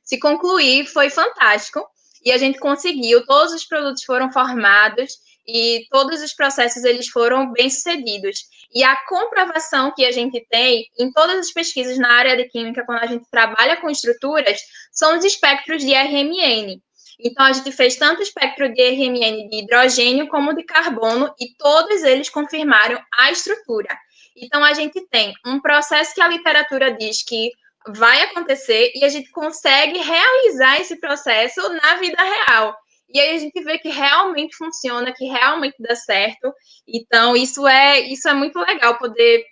se concluir foi fantástico, e a gente conseguiu, todos os produtos foram formados, e todos os processos eles foram bem sucedidos. E a comprovação que a gente tem em todas as pesquisas na área de química, quando a gente trabalha com estruturas, são os espectros de RMN. Então, a gente fez tanto o espectro de RMN de hidrogênio como de carbono, e todos eles confirmaram a estrutura. Então, a gente tem um processo que a literatura diz que vai acontecer, e a gente consegue realizar esse processo na vida real. E aí a gente vê que realmente funciona, que realmente dá certo. Então, isso é muito legal, poder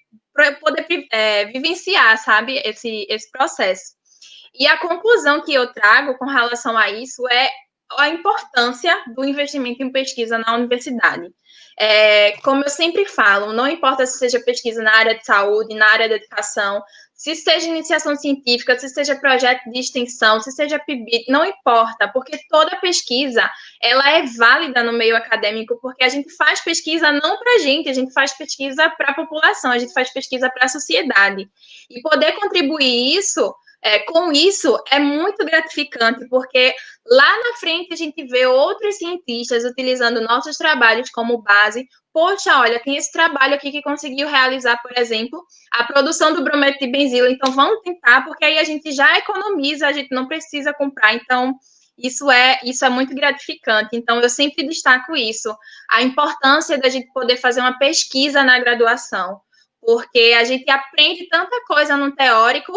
vivenciar, sabe, esse processo. E a conclusão que eu trago com relação a isso é a importância do investimento em pesquisa na universidade. Como eu sempre falo, não importa se seja pesquisa na área de saúde, na área da educação, se seja iniciação científica, se seja projeto de extensão, se seja PIBIC, não importa, porque toda pesquisa, ela é válida no meio acadêmico, porque a gente faz pesquisa não para a gente faz pesquisa para a população, a gente faz pesquisa para a sociedade. E poder contribuir com isso é muito gratificante, porque lá na frente a gente vê outros cientistas utilizando nossos trabalhos como base. Poxa, olha, tem esse trabalho aqui que conseguiu realizar, por exemplo, a produção do brometo de benzila, então vamos tentar, porque aí a gente já economiza, a gente não precisa comprar. Então, isso é muito gratificante. Então, eu sempre destaco isso, a importância da gente poder fazer uma pesquisa na graduação, porque a gente aprende tanta coisa no teórico,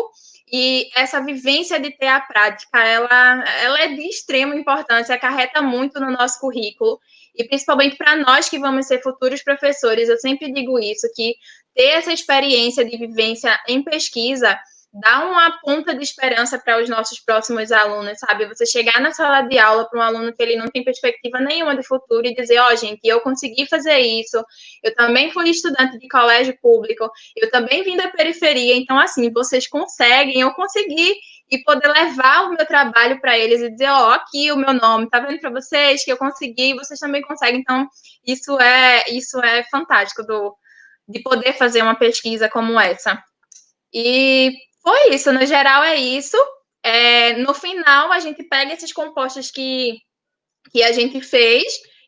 e essa vivência de ter a prática, ela é de extrema importância, acarreta muito no nosso currículo, e principalmente para nós que vamos ser futuros professores, eu sempre digo isso, que ter essa experiência de vivência em pesquisa dá uma ponta de esperança para os nossos próximos alunos, sabe? Você chegar na sala de aula para um aluno que ele não tem perspectiva nenhuma de futuro e dizer, gente, eu consegui fazer isso, eu também fui estudante de colégio público, eu também vim da periferia, então, assim, vocês conseguem, eu consegui, e poder levar o meu trabalho para eles e dizer, aqui o meu nome, tá vendo para vocês que eu consegui, vocês também conseguem. Então, isso é fantástico de poder fazer uma pesquisa como essa. E foi isso, no geral é isso. No final, a gente pega esses compostos que a gente fez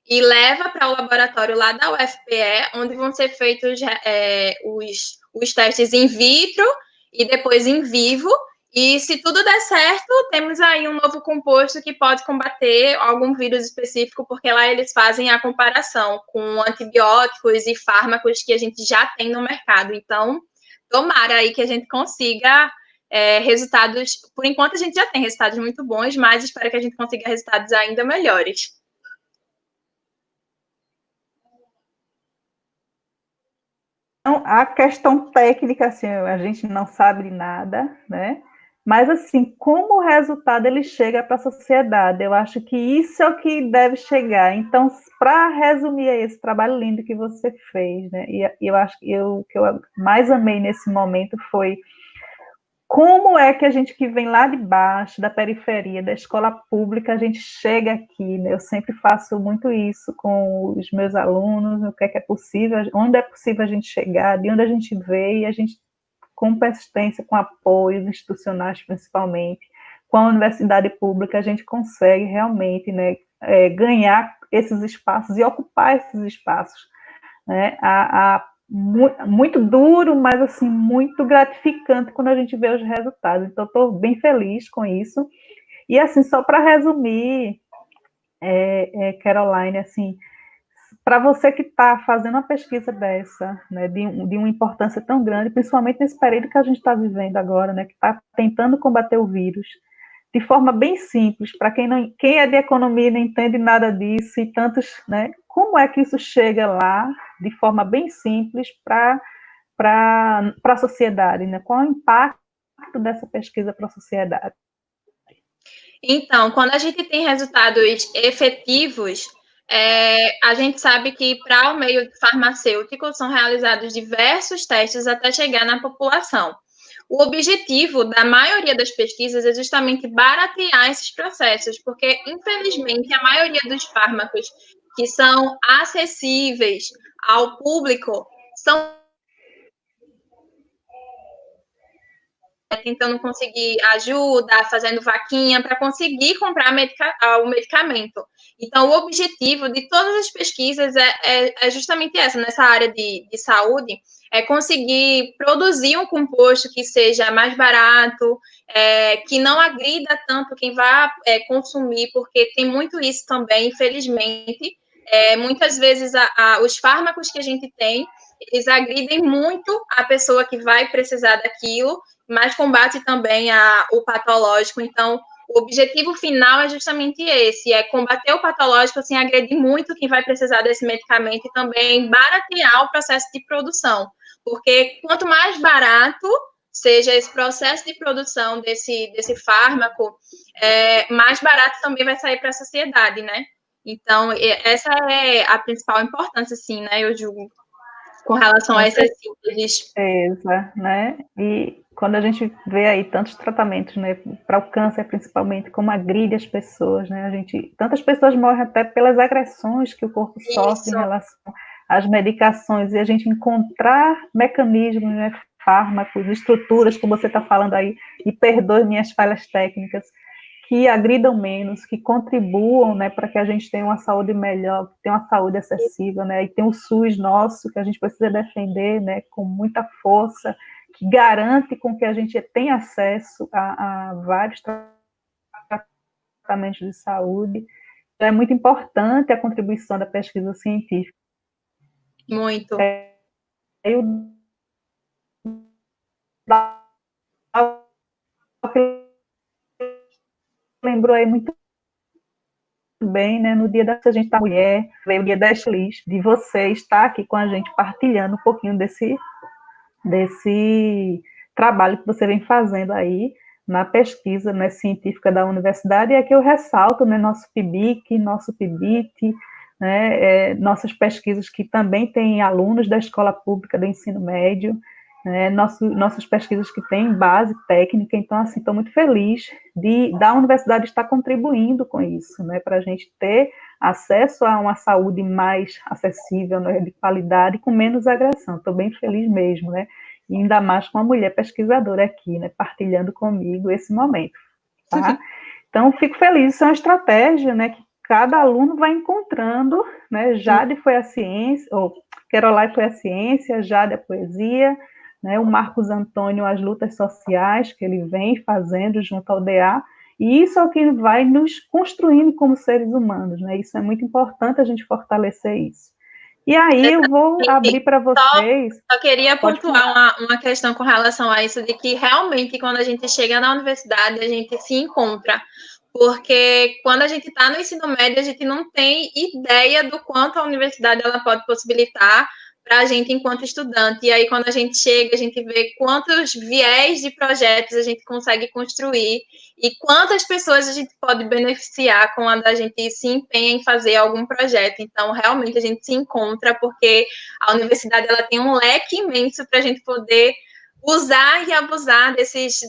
e leva para o laboratório lá da UFPE, onde vão ser feitos os testes in vitro e depois em vivo. E se tudo der certo, temos aí um novo composto que pode combater algum vírus específico, porque lá eles fazem a comparação com antibióticos e fármacos que a gente já tem no mercado. Então, tomara aí que a gente consiga resultados. Por enquanto, a gente já tem resultados muito bons, mas espero que a gente consiga resultados ainda melhores. Então, a questão técnica, assim, a gente não sabe nada, né? Mas, assim, como o resultado ele chega para a sociedade, eu acho que isso é o que deve chegar. Então, para resumir esse trabalho lindo que você fez, né? E eu acho que o que eu mais amei nesse momento foi como é que a gente que vem lá de baixo, da periferia, da escola pública, a gente chega aqui, né? Eu sempre faço muito isso com os meus alunos, o que é possível, onde é possível a gente chegar, de onde a gente veio, e a gente, com persistência, com apoios institucionais principalmente, com a universidade pública, a gente consegue realmente, né, ganhar esses espaços e ocupar esses espaços, né? Muito duro, mas assim, muito gratificante quando a gente vê os resultados. Então, estou bem feliz com isso. E assim, só para resumir, Caroline, assim, para você que está fazendo uma pesquisa dessa, né, de uma importância tão grande, principalmente nesse período que a gente está vivendo agora, né, que está tentando combater o vírus, de forma bem simples, para quem é de economia e não entende nada disso, e tantos, né, como é que isso chega lá, de forma bem simples, para a sociedade, né? Qual é o impacto dessa pesquisa para a sociedade? Então, quando a gente tem resultados efetivos, a gente sabe que para o meio farmacêutico são realizados diversos testes até chegar na população. O objetivo da maioria das pesquisas é justamente baratear esses processos, porque, infelizmente, a maioria dos fármacos que são acessíveis ao público são tentando conseguir ajuda, fazendo vaquinha para conseguir comprar o medicamento. Então, o objetivo de todas as pesquisas é justamente essa, nessa área de saúde, é conseguir produzir um composto que seja mais barato, que não agrida tanto quem vai consumir, porque tem muito isso também, infelizmente. Muitas vezes os fármacos que a gente tem, eles agridem muito a pessoa que vai precisar daquilo, mas combate também o patológico. Então, o objetivo final é justamente esse, é combater o patológico sem agredir muito quem vai precisar desse medicamento e também baratear o processo de produção, porque quanto mais barato seja esse processo de produção desse fármaco, mais barato também vai sair para a sociedade, né? Então, essa é a principal importância, assim, né, eu julgo, com relação a essas síntese. Né? E quando a gente vê aí tantos tratamentos, né, para o câncer principalmente, como agride as pessoas, né? Tantas pessoas morrem até pelas agressões que o corpo sofre em relação às medicações, e a gente encontrar mecanismos, né, fármacos, estruturas, como você está falando aí, e perdoe minhas falhas técnicas, que agridam menos, que contribuam, né, para que a gente tenha uma saúde melhor, que tenha uma saúde acessível, né, e tem o SUS nosso, que a gente precisa defender, né, com muita força, que garante com que a gente tenha acesso a vários tratamentos de saúde. Então, é muito importante a contribuição da pesquisa científica. Muito. Lembrou aí muito bem, né, no dia da gente da mulher, veio o dia da feliz de você estar aqui com a gente partilhando um pouquinho desse trabalho que você vem fazendo aí na pesquisa, né, científica da universidade, e aqui eu ressalto, né, nosso PIBIC, nosso PIBIT, né, nossas pesquisas que também têm alunos da escola pública do ensino médio, né, nossas pesquisas que têm base técnica. Então, assim, estou muito feliz da universidade estar contribuindo com isso, né, para a gente ter acesso a uma saúde mais acessível, né, de qualidade, com menos agressão. Estou bem feliz mesmo, né, e ainda mais com uma mulher pesquisadora aqui, né, partilhando comigo esse momento, tá? Então, fico feliz, isso é uma estratégia, né, que cada aluno vai encontrando, né, Jade foi a ciência, ou Caroline foi a ciência, Jade a poesia, né, o Marcos Antônio as lutas sociais, que ele vem fazendo junto ao DA, e isso é o que vai nos construindo como seres humanos, né, isso é muito importante a gente fortalecer isso. E aí eu vou abrir para vocês... Só queria pontuar uma questão com relação a isso, de que realmente quando a gente chega na universidade, a gente se encontra, porque quando a gente está no ensino médio, a gente não tem ideia do quanto a universidade ela pode possibilitar para a gente enquanto estudante. E aí, quando a gente chega, a gente vê quantos viés de projetos a gente consegue construir e quantas pessoas a gente pode beneficiar quando a gente se empenha em fazer algum projeto. Então, realmente, a gente se encontra porque a universidade ela tem um leque imenso para a gente poder usar e abusar dessas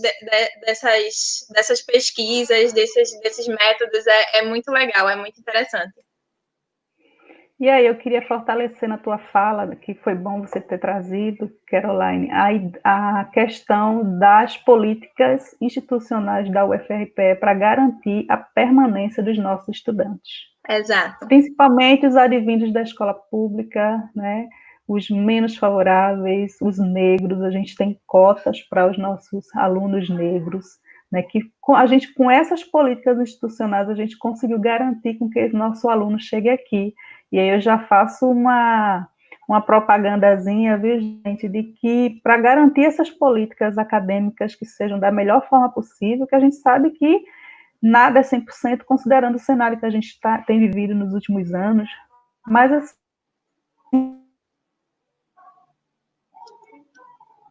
pesquisas, desses métodos. É muito legal, é muito interessante. E aí eu queria fortalecer na tua fala, que foi bom você ter trazido, Caroline, a questão das políticas institucionais da UFRPE para garantir a permanência dos nossos estudantes. Exato. Principalmente os advindos da escola pública, né? Os menos favoráveis, os negros, a gente tem cotas para os nossos alunos negros, né? Que a gente, com essas políticas institucionais, a gente conseguiu garantir com que o nosso aluno chegue aqui. E aí eu já faço uma propagandazinha, viu, gente, de que para garantir essas políticas acadêmicas que sejam da melhor forma possível, que a gente sabe que nada é 100%, considerando o cenário que a gente tem vivido nos últimos anos, mas assim,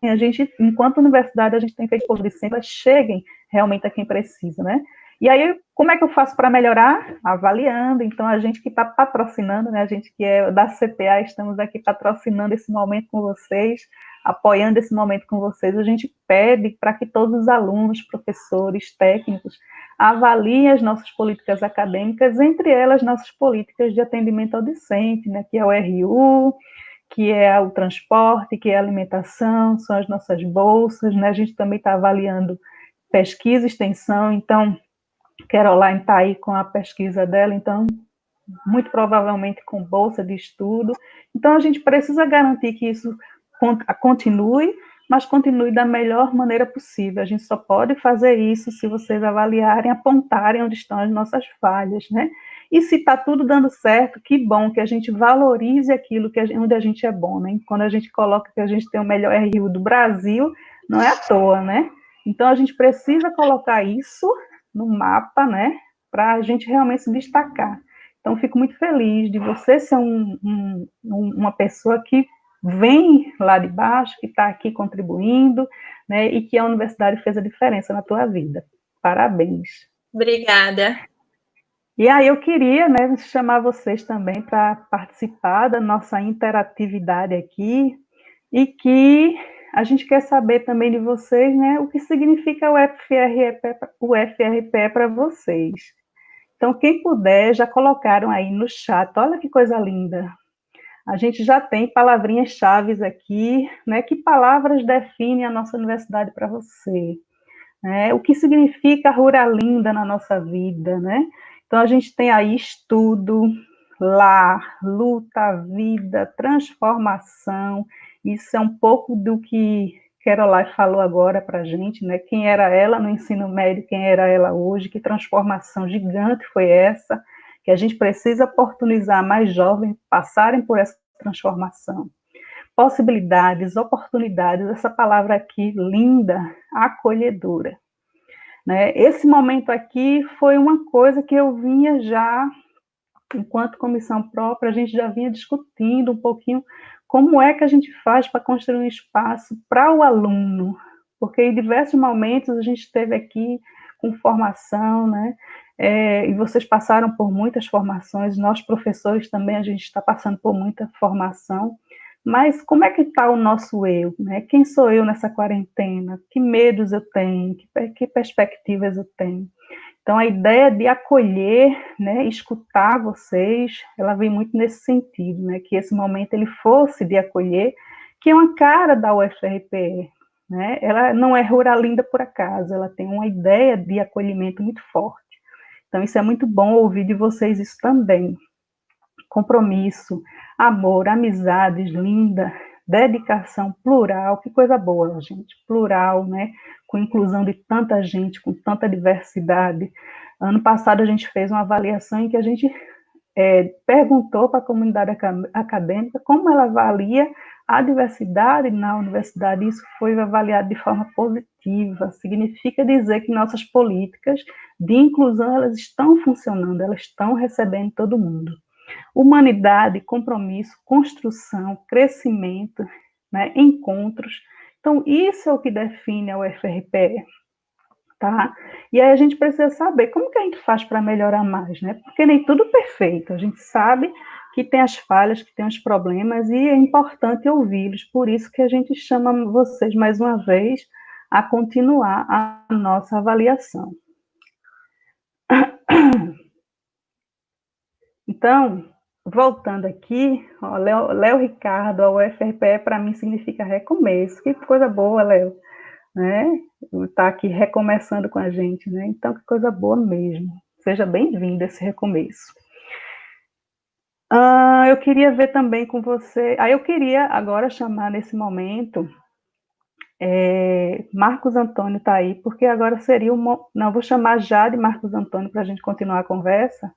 a gente, enquanto universidade, a gente tem feito por sempre, cheguem realmente a quem precisa, né? E aí, como é que eu faço para melhorar? Avaliando. Então, a gente que está patrocinando, né, a gente que é da CPA, estamos aqui patrocinando esse momento com vocês, apoiando esse momento com vocês. A gente pede para que todos os alunos, professores, técnicos, avaliem as nossas políticas acadêmicas, entre elas nossas políticas de atendimento ao discente, né, que é o RU, que é o transporte, que é a alimentação, são as nossas bolsas, né? A gente também está avaliando pesquisa e extensão, então, Caroline está aí com a pesquisa dela, então, muito provavelmente com bolsa de estudo. Então, a gente precisa garantir que isso continue, mas continue da melhor maneira possível. A gente só pode fazer isso se vocês avaliarem, apontarem onde estão as nossas falhas, né? E se está tudo dando certo, que bom que a gente valorize aquilo onde a gente é bom, né? Quando a gente coloca que a gente tem o melhor RU do Brasil, não é à toa, né? Então, a gente precisa colocar isso no mapa, né? Para a gente realmente se destacar. Então, fico muito feliz de você ser uma pessoa que vem lá de baixo, que está aqui contribuindo, né, e que a universidade fez a diferença na tua vida. Parabéns. Obrigada. E aí eu queria, né, chamar vocês também para participar da nossa interatividade aqui, e que a gente quer saber também de vocês, né, o que significa o FRPE para vocês. Então, quem puder, já colocaram aí no chat, olha que coisa linda. A gente já tem palavrinhas-chave aqui, né? Que palavras definem a nossa universidade para você? Né? O que significa Ruralinda na nossa vida, né? Então, a gente tem aí estudo, lar, luta, vida, transformação. Isso é um pouco do que Caroline falou agora para a gente, né? Quem era ela no ensino médio, quem era ela hoje, que transformação gigante foi essa, que a gente precisa oportunizar mais jovens passarem por essa transformação. Possibilidades, oportunidades, essa palavra aqui linda, acolhedora. Né? Esse momento aqui foi uma coisa que eu vinha já, enquanto comissão própria, a gente já vinha discutindo um pouquinho como é que a gente faz para construir um espaço para o aluno, porque em diversos momentos a gente esteve aqui com formação, né? E vocês passaram por muitas formações, nós professores também, a gente está passando por muita formação, mas como é que está o nosso eu, né? Quem sou eu nessa quarentena? Que medos eu tenho? Que perspectivas eu tenho? Então, a ideia de acolher, né, escutar vocês, ela vem muito nesse sentido, né, que esse momento ele fosse de acolher, que é uma cara da UFRPE, né, ela não é Ruralinda por acaso, ela tem uma ideia de acolhimento muito forte. Então, isso é muito bom ouvir de vocês isso também. Compromisso, amor, amizades, linda, dedicação, plural, que coisa boa, gente, plural, né, com inclusão de tanta gente, com tanta diversidade. Ano passado a gente fez uma avaliação em que a gente perguntou para a comunidade acadêmica como ela avalia a diversidade na universidade, isso foi avaliado de forma positiva, significa dizer que nossas políticas de inclusão, elas estão funcionando, elas estão recebendo todo mundo. Humanidade, compromisso, construção, crescimento, né, encontros. Então, isso é o que define a UFRPE, tá? E aí a gente precisa saber como que a gente faz para melhorar mais, né? Porque nem tudo perfeito, a gente sabe que tem as falhas, que tem os problemas, e é importante ouvi-los, por isso que a gente chama vocês mais uma vez a continuar a nossa avaliação. Então, voltando aqui, Léo Ricardo, a UFRPE para mim significa recomeço. Que coisa boa, Léo, né? Tá aqui recomeçando com a gente, né? Então, que coisa boa mesmo. Seja bem-vindo a esse recomeço. Eu queria ver também com você. Eu queria agora chamar nesse momento. Marcos Antônio está aí, porque agora seria Não, vou chamar já de Marcos Antônio para a gente continuar a conversa.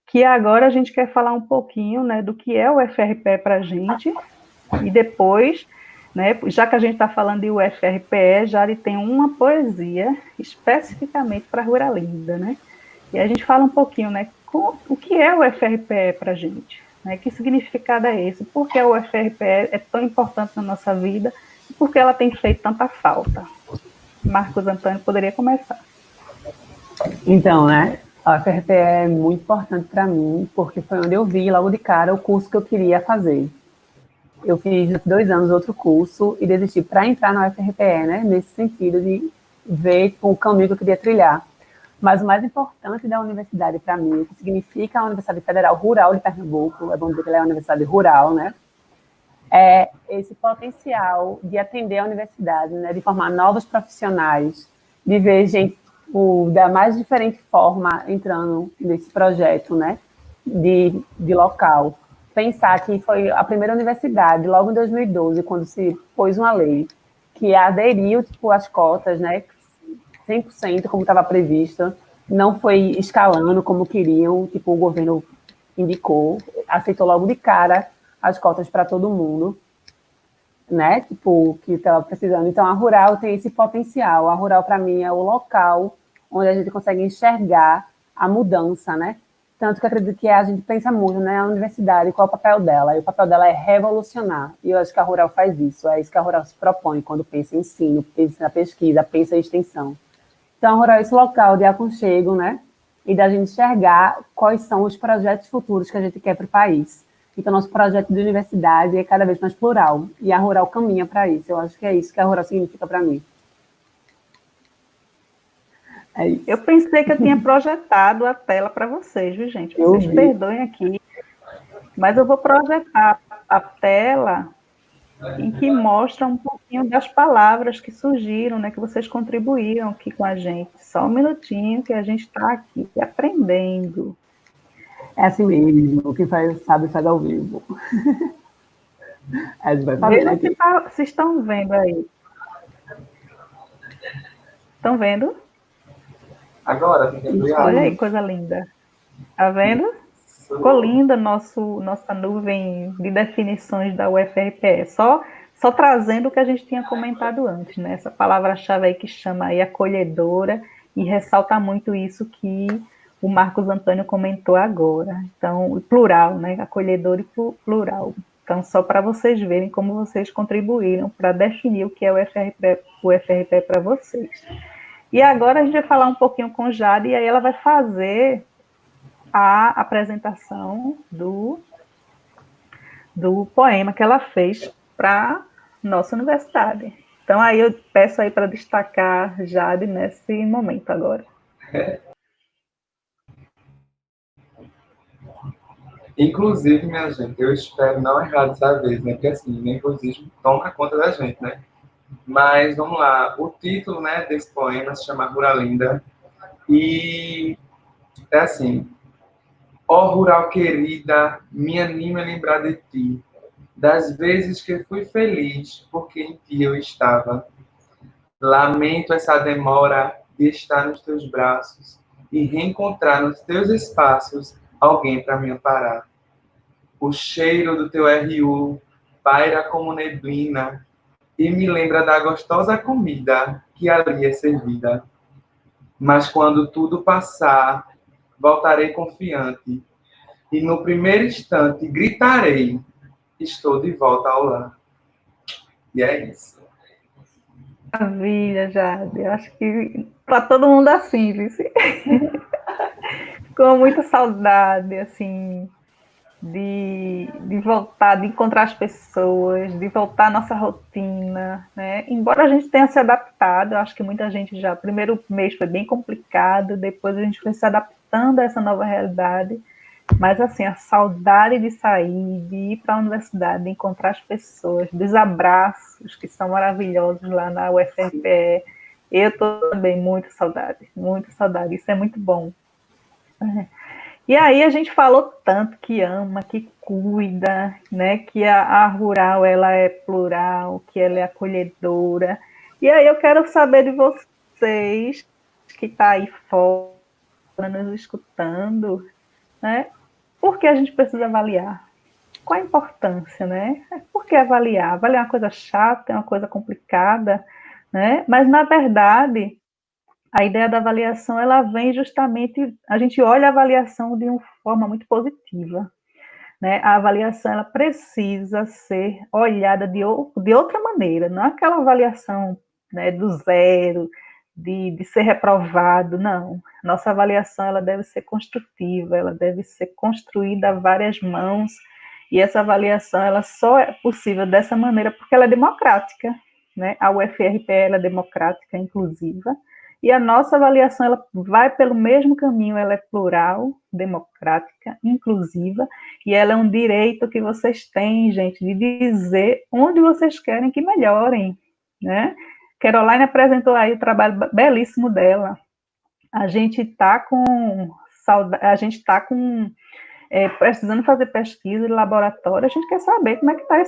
Que agora a gente quer falar um pouquinho, né, do que é o UFRPE para a gente, e depois, né, já que a gente está falando de UFRPE, já tem uma poesia especificamente para Ruralinda, né, e a gente fala um pouquinho, né, o que é o UFRPE para a gente, né, que significado é esse, por que o UFRPE é tão importante na nossa vida, e por que ela tem feito tanta falta. Marcos Antônio poderia começar. Então, né, a UFRPE é muito importante para mim, porque foi onde eu vi logo de cara o curso que eu queria fazer. Eu fiz 2 anos outro curso e desisti para entrar na UFRPE, né, nesse sentido de ver o caminho que eu queria trilhar. Mas o mais importante da universidade para mim, o que significa a Universidade Federal Rural de Pernambuco, é bom dizer que ela é uma universidade rural, né, é esse potencial de atender a universidade, né, de formar novos profissionais, de ver gente da mais diferente forma entrando nesse projeto, né, de local. Pensar que foi a primeira universidade, logo em 2012, quando se pôs uma lei que aderiu tipo, às cotas, né, 100%, como estava previsto, não foi escalando como queriam, tipo, o governo indicou, aceitou logo de cara as cotas para todo mundo, né? Tipo, que estava precisando. Então, a Rural tem esse potencial. A Rural, para mim, é o local onde a gente consegue enxergar a mudança, né? Tanto que eu acredito que a gente pensa muito, né? A universidade, qual é o papel dela? E o papel dela é revolucionar. E eu acho que a Rural faz isso. É isso que a Rural se propõe quando pensa em ensino, pensa na pesquisa, pensa em extensão. Então, a Rural é esse local de aconchego, né? E da gente enxergar quais são os projetos futuros que a gente quer para o país. Então, nosso projeto de universidade é cada vez mais plural. E a Rural caminha para isso. Eu acho que é isso que a Rural significa para mim. É isso. Eu pensei que eu tinha projetado a tela para vocês, viu, gente? Vocês perdoem aqui, mas eu vou projetar a tela em que mostra um pouquinho das palavras que surgiram, né, que vocês contribuíram aqui com a gente. Só um minutinho que a gente está aqui aprendendo. É assim mesmo, quem sabe faz ao vivo. Vejam se estão vendo aí. Estão vendo? Agora, tem que ampliar. Olha aí, coisa linda. Tá vendo? Ficou linda nossa nuvem de definições da UFRPE. Só trazendo o que a gente tinha comentado antes, né? Essa palavra-chave aí que chama aí acolhedora e ressalta muito isso que o Marcos Antônio comentou agora. Então, plural, né? Acolhedor e plural. Então, só para vocês verem como vocês contribuíram para definir o que é o UFRPE para vocês. E agora a gente vai falar um pouquinho com Jade e aí ela vai fazer a apresentação do poema que ela fez para nossa universidade. Então, aí eu peço aí para destacar Jade nesse momento agora. Inclusive, minha gente, eu espero não errar dessa vez, né? Porque assim, o nervosismo toma conta da gente, né? Mas vamos lá, o título, né, desse poema se chama Ruralinda e é assim: ó rural querida, me anima a lembrar de ti, das vezes que fui feliz porque em ti eu estava. Lamento essa demora de estar nos teus braços e reencontrar nos teus espaços alguém para me amparar. O cheiro do teu RU paira como neblina e me lembra da gostosa comida que ali é servida. Mas quando tudo passar, voltarei confiante e no primeiro instante gritarei: estou de volta ao lar. E é isso. Maravilha, Jade. Eu acho que para todo mundo assim, viu? Com muita saudade, assim, de voltar, de encontrar as pessoas, de voltar à nossa rotina, né? Embora a gente tenha se adaptado, eu acho que muita gente já, o primeiro mês foi bem complicado, depois a gente foi se adaptando a essa nova realidade, mas assim, a saudade de sair, de ir para a universidade, de encontrar as pessoas, dos abraços que são maravilhosos lá na UFRPE, eu estou também muito saudade, isso é muito bom. E aí a gente falou tanto que ama, que cuida, né? Que a rural ela é plural, que ela é acolhedora. E aí eu quero saber de vocês que está aí fora nos escutando, né? Por que a gente precisa avaliar? Qual a importância, né? Por que avaliar? Avaliar é uma coisa chata, é uma coisa complicada, né? Mas na verdade a ideia da avaliação, ela vem justamente, a gente olha a avaliação de uma forma muito positiva, né? A avaliação, ela precisa ser olhada de outra maneira, não é aquela avaliação, né, do zero, de ser reprovado, não. Nossa avaliação ela deve ser construtiva, ela deve ser construída a várias mãos, e essa avaliação ela só é possível dessa maneira porque ela é democrática, né? A UFRPE ela é democrática, inclusiva, e a nossa avaliação ela vai pelo mesmo caminho, ela é plural, democrática, inclusiva, e ela é um direito que vocês têm, gente, de dizer onde vocês querem que melhorem, né? Caroline apresentou aí o trabalho belíssimo dela. A gente está precisando fazer pesquisa de laboratório, a gente quer saber como é que está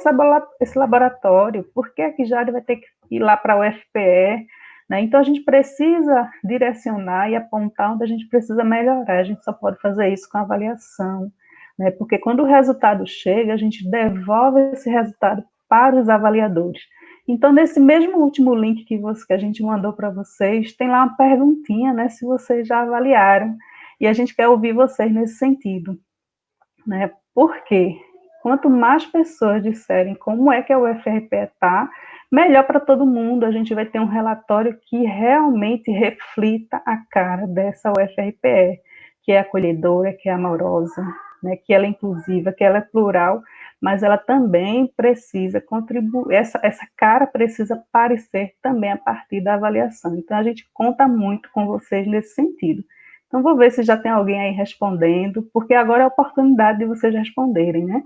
esse laboratório, por que que Jade vai ter que ir lá para o UFPE, né? Então, a gente precisa direcionar e apontar onde a gente precisa melhorar, a gente só pode fazer isso com avaliação, né? Porque quando o resultado chega, a gente devolve esse resultado para os avaliadores. Então, nesse mesmo último link que a gente mandou para vocês, tem lá uma perguntinha, né, se vocês já avaliaram, e a gente quer ouvir vocês nesse sentido, né? Por quê? Quanto mais pessoas disserem como é que a UFRPE está, melhor para todo mundo, a gente vai ter um relatório que realmente reflita a cara dessa UFRPE, que é acolhedora, que é amorosa, né, que ela é inclusiva, que ela é plural, mas ela também precisa contribuir, essa cara precisa aparecer também a partir da avaliação. Então, a gente conta muito com vocês nesse sentido. Então, vou ver se já tem alguém aí respondendo, porque agora é a oportunidade de vocês responderem, né?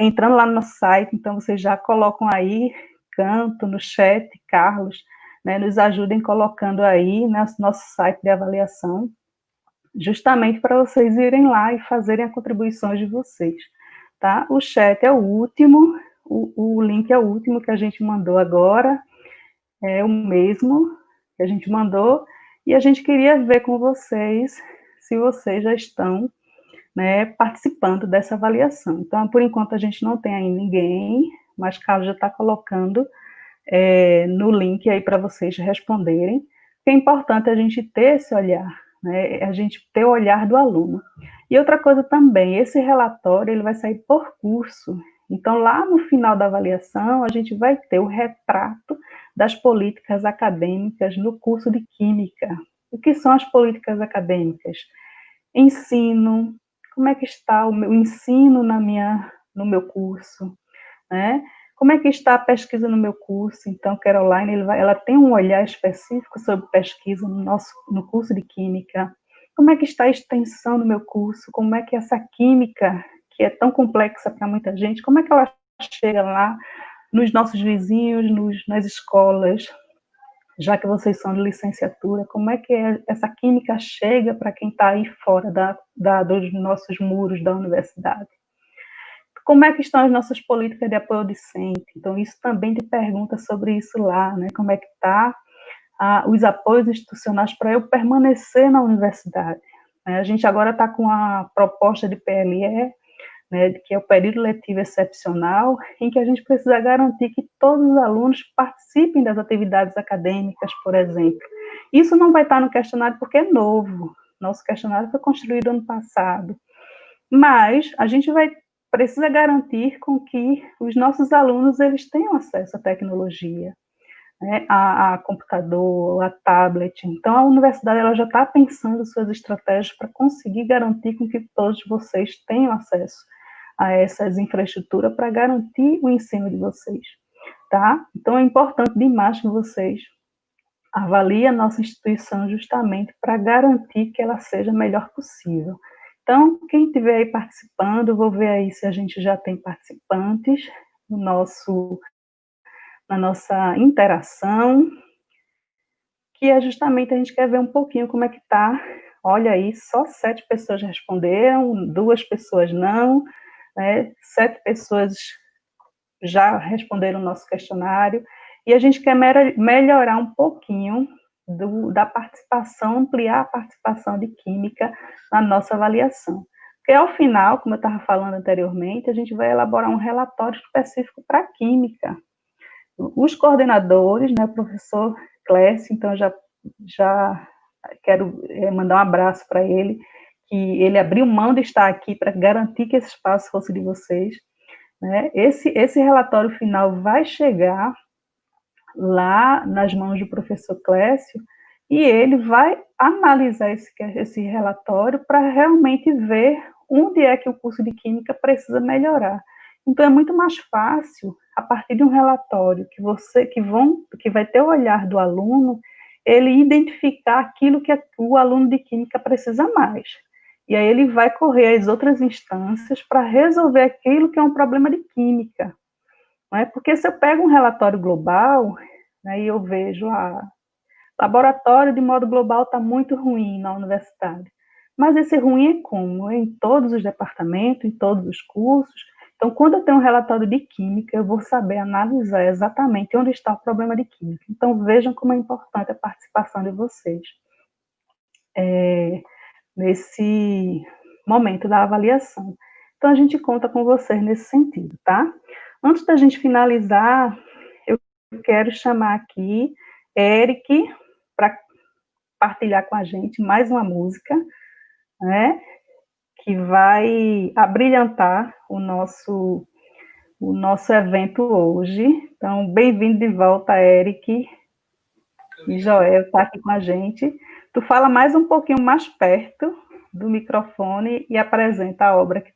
Entrando lá no nosso site, então, vocês já colocam aí, Canto, no chat, Carlos, né, nos ajudem colocando aí nosso site de avaliação, justamente para vocês irem lá e fazerem as contribuições de vocês, tá? O chat é o último, o link é o último que a gente mandou agora, é o mesmo que a gente mandou, e a gente queria ver com vocês se vocês já estão, né, participando dessa avaliação. Então, por enquanto, a gente não tem ainda ninguém, mas Carlos já está colocando no link aí para vocês responderem. É importante a gente ter esse olhar, né, a gente ter o olhar do aluno. E outra coisa também, esse relatório ele vai sair por curso. Então, lá no final da avaliação, a gente vai ter o retrato das políticas acadêmicas no curso de Química. O que são as políticas acadêmicas? Ensino, como é que está o meu ensino no meu curso, né? Como é que está a pesquisa no meu curso? Então, Caroline, ela tem um olhar específico sobre pesquisa no curso de Química. Como é que está a extensão no meu curso? Como é que essa química, que é tão complexa para muita gente, como é que ela chega lá nos nossos vizinhos, nas escolas, já que vocês são de licenciatura, como é que essa química chega para quem está aí fora dos nossos muros da universidade? Como é que estão as nossas políticas de apoio docente? Então, isso também te pergunta sobre isso lá, né? Como é que está os apoios institucionais para eu permanecer na universidade? A gente agora está com a proposta de PLE, né, que é o período letivo excepcional, em que a gente precisa garantir que todos os alunos participem das atividades acadêmicas, por exemplo. Isso não vai estar no questionário porque é novo. Nosso questionário foi construído ano passado. Mas a gente precisa garantir com que os nossos alunos eles tenham acesso à tecnologia, né, a computador, a tablet. Então, a universidade ela já está pensando suas estratégias para conseguir garantir com que todos vocês tenham acesso a essas infraestruturas para garantir o ensino de vocês, tá? Então, é importante demais que vocês avaliem a nossa instituição justamente para garantir que ela seja a melhor possível. Então, quem estiver aí participando, vou ver aí se a gente já tem participantes na nossa interação, que é justamente a gente quer ver um pouquinho como é que está. Olha aí, só 7 pessoas responderam, 2 pessoas não, né? 7 pessoas já responderam o nosso questionário, e a gente quer melhorar um pouquinho da participação, ampliar a participação de Química na nossa avaliação. Porque, ao final, como eu estava falando anteriormente, a gente vai elaborar um relatório específico para Química. Os coordenadores, né, o professor Clécio, então já quero mandar um abraço para ele, que ele abriu mão de estar aqui para garantir que esse espaço fosse de vocês, né? Esse relatório final vai chegar lá nas mãos do professor Clécio, e ele vai analisar esse relatório para realmente ver onde é que o curso de Química precisa melhorar. Então, é muito mais fácil, a partir de um relatório que vai ter o olhar do aluno, ele identificar aquilo que o aluno de Química precisa mais. E aí ele vai correr às outras instâncias para resolver aquilo que é um problema de Química. Não é? Porque se eu pego um relatório global, né, e eu vejo laboratório de modo global está muito ruim na universidade. Mas esse ruim é como? É em todos os departamentos, em todos os cursos. Então, quando eu tenho um relatório de Química, eu vou saber analisar exatamente onde está o problema de Química. Então, vejam como é importante a participação de vocês nesse momento da avaliação. Então, a gente conta com vocês nesse sentido, tá? Antes da gente finalizar, eu quero chamar aqui Eric para partilhar com a gente mais uma música, né, que vai abrilhantar o nosso evento hoje. Então, bem-vindo de volta, Eric. E Joel está aqui com a gente. Tu fala mais um pouquinho mais perto do microfone e apresenta a obra que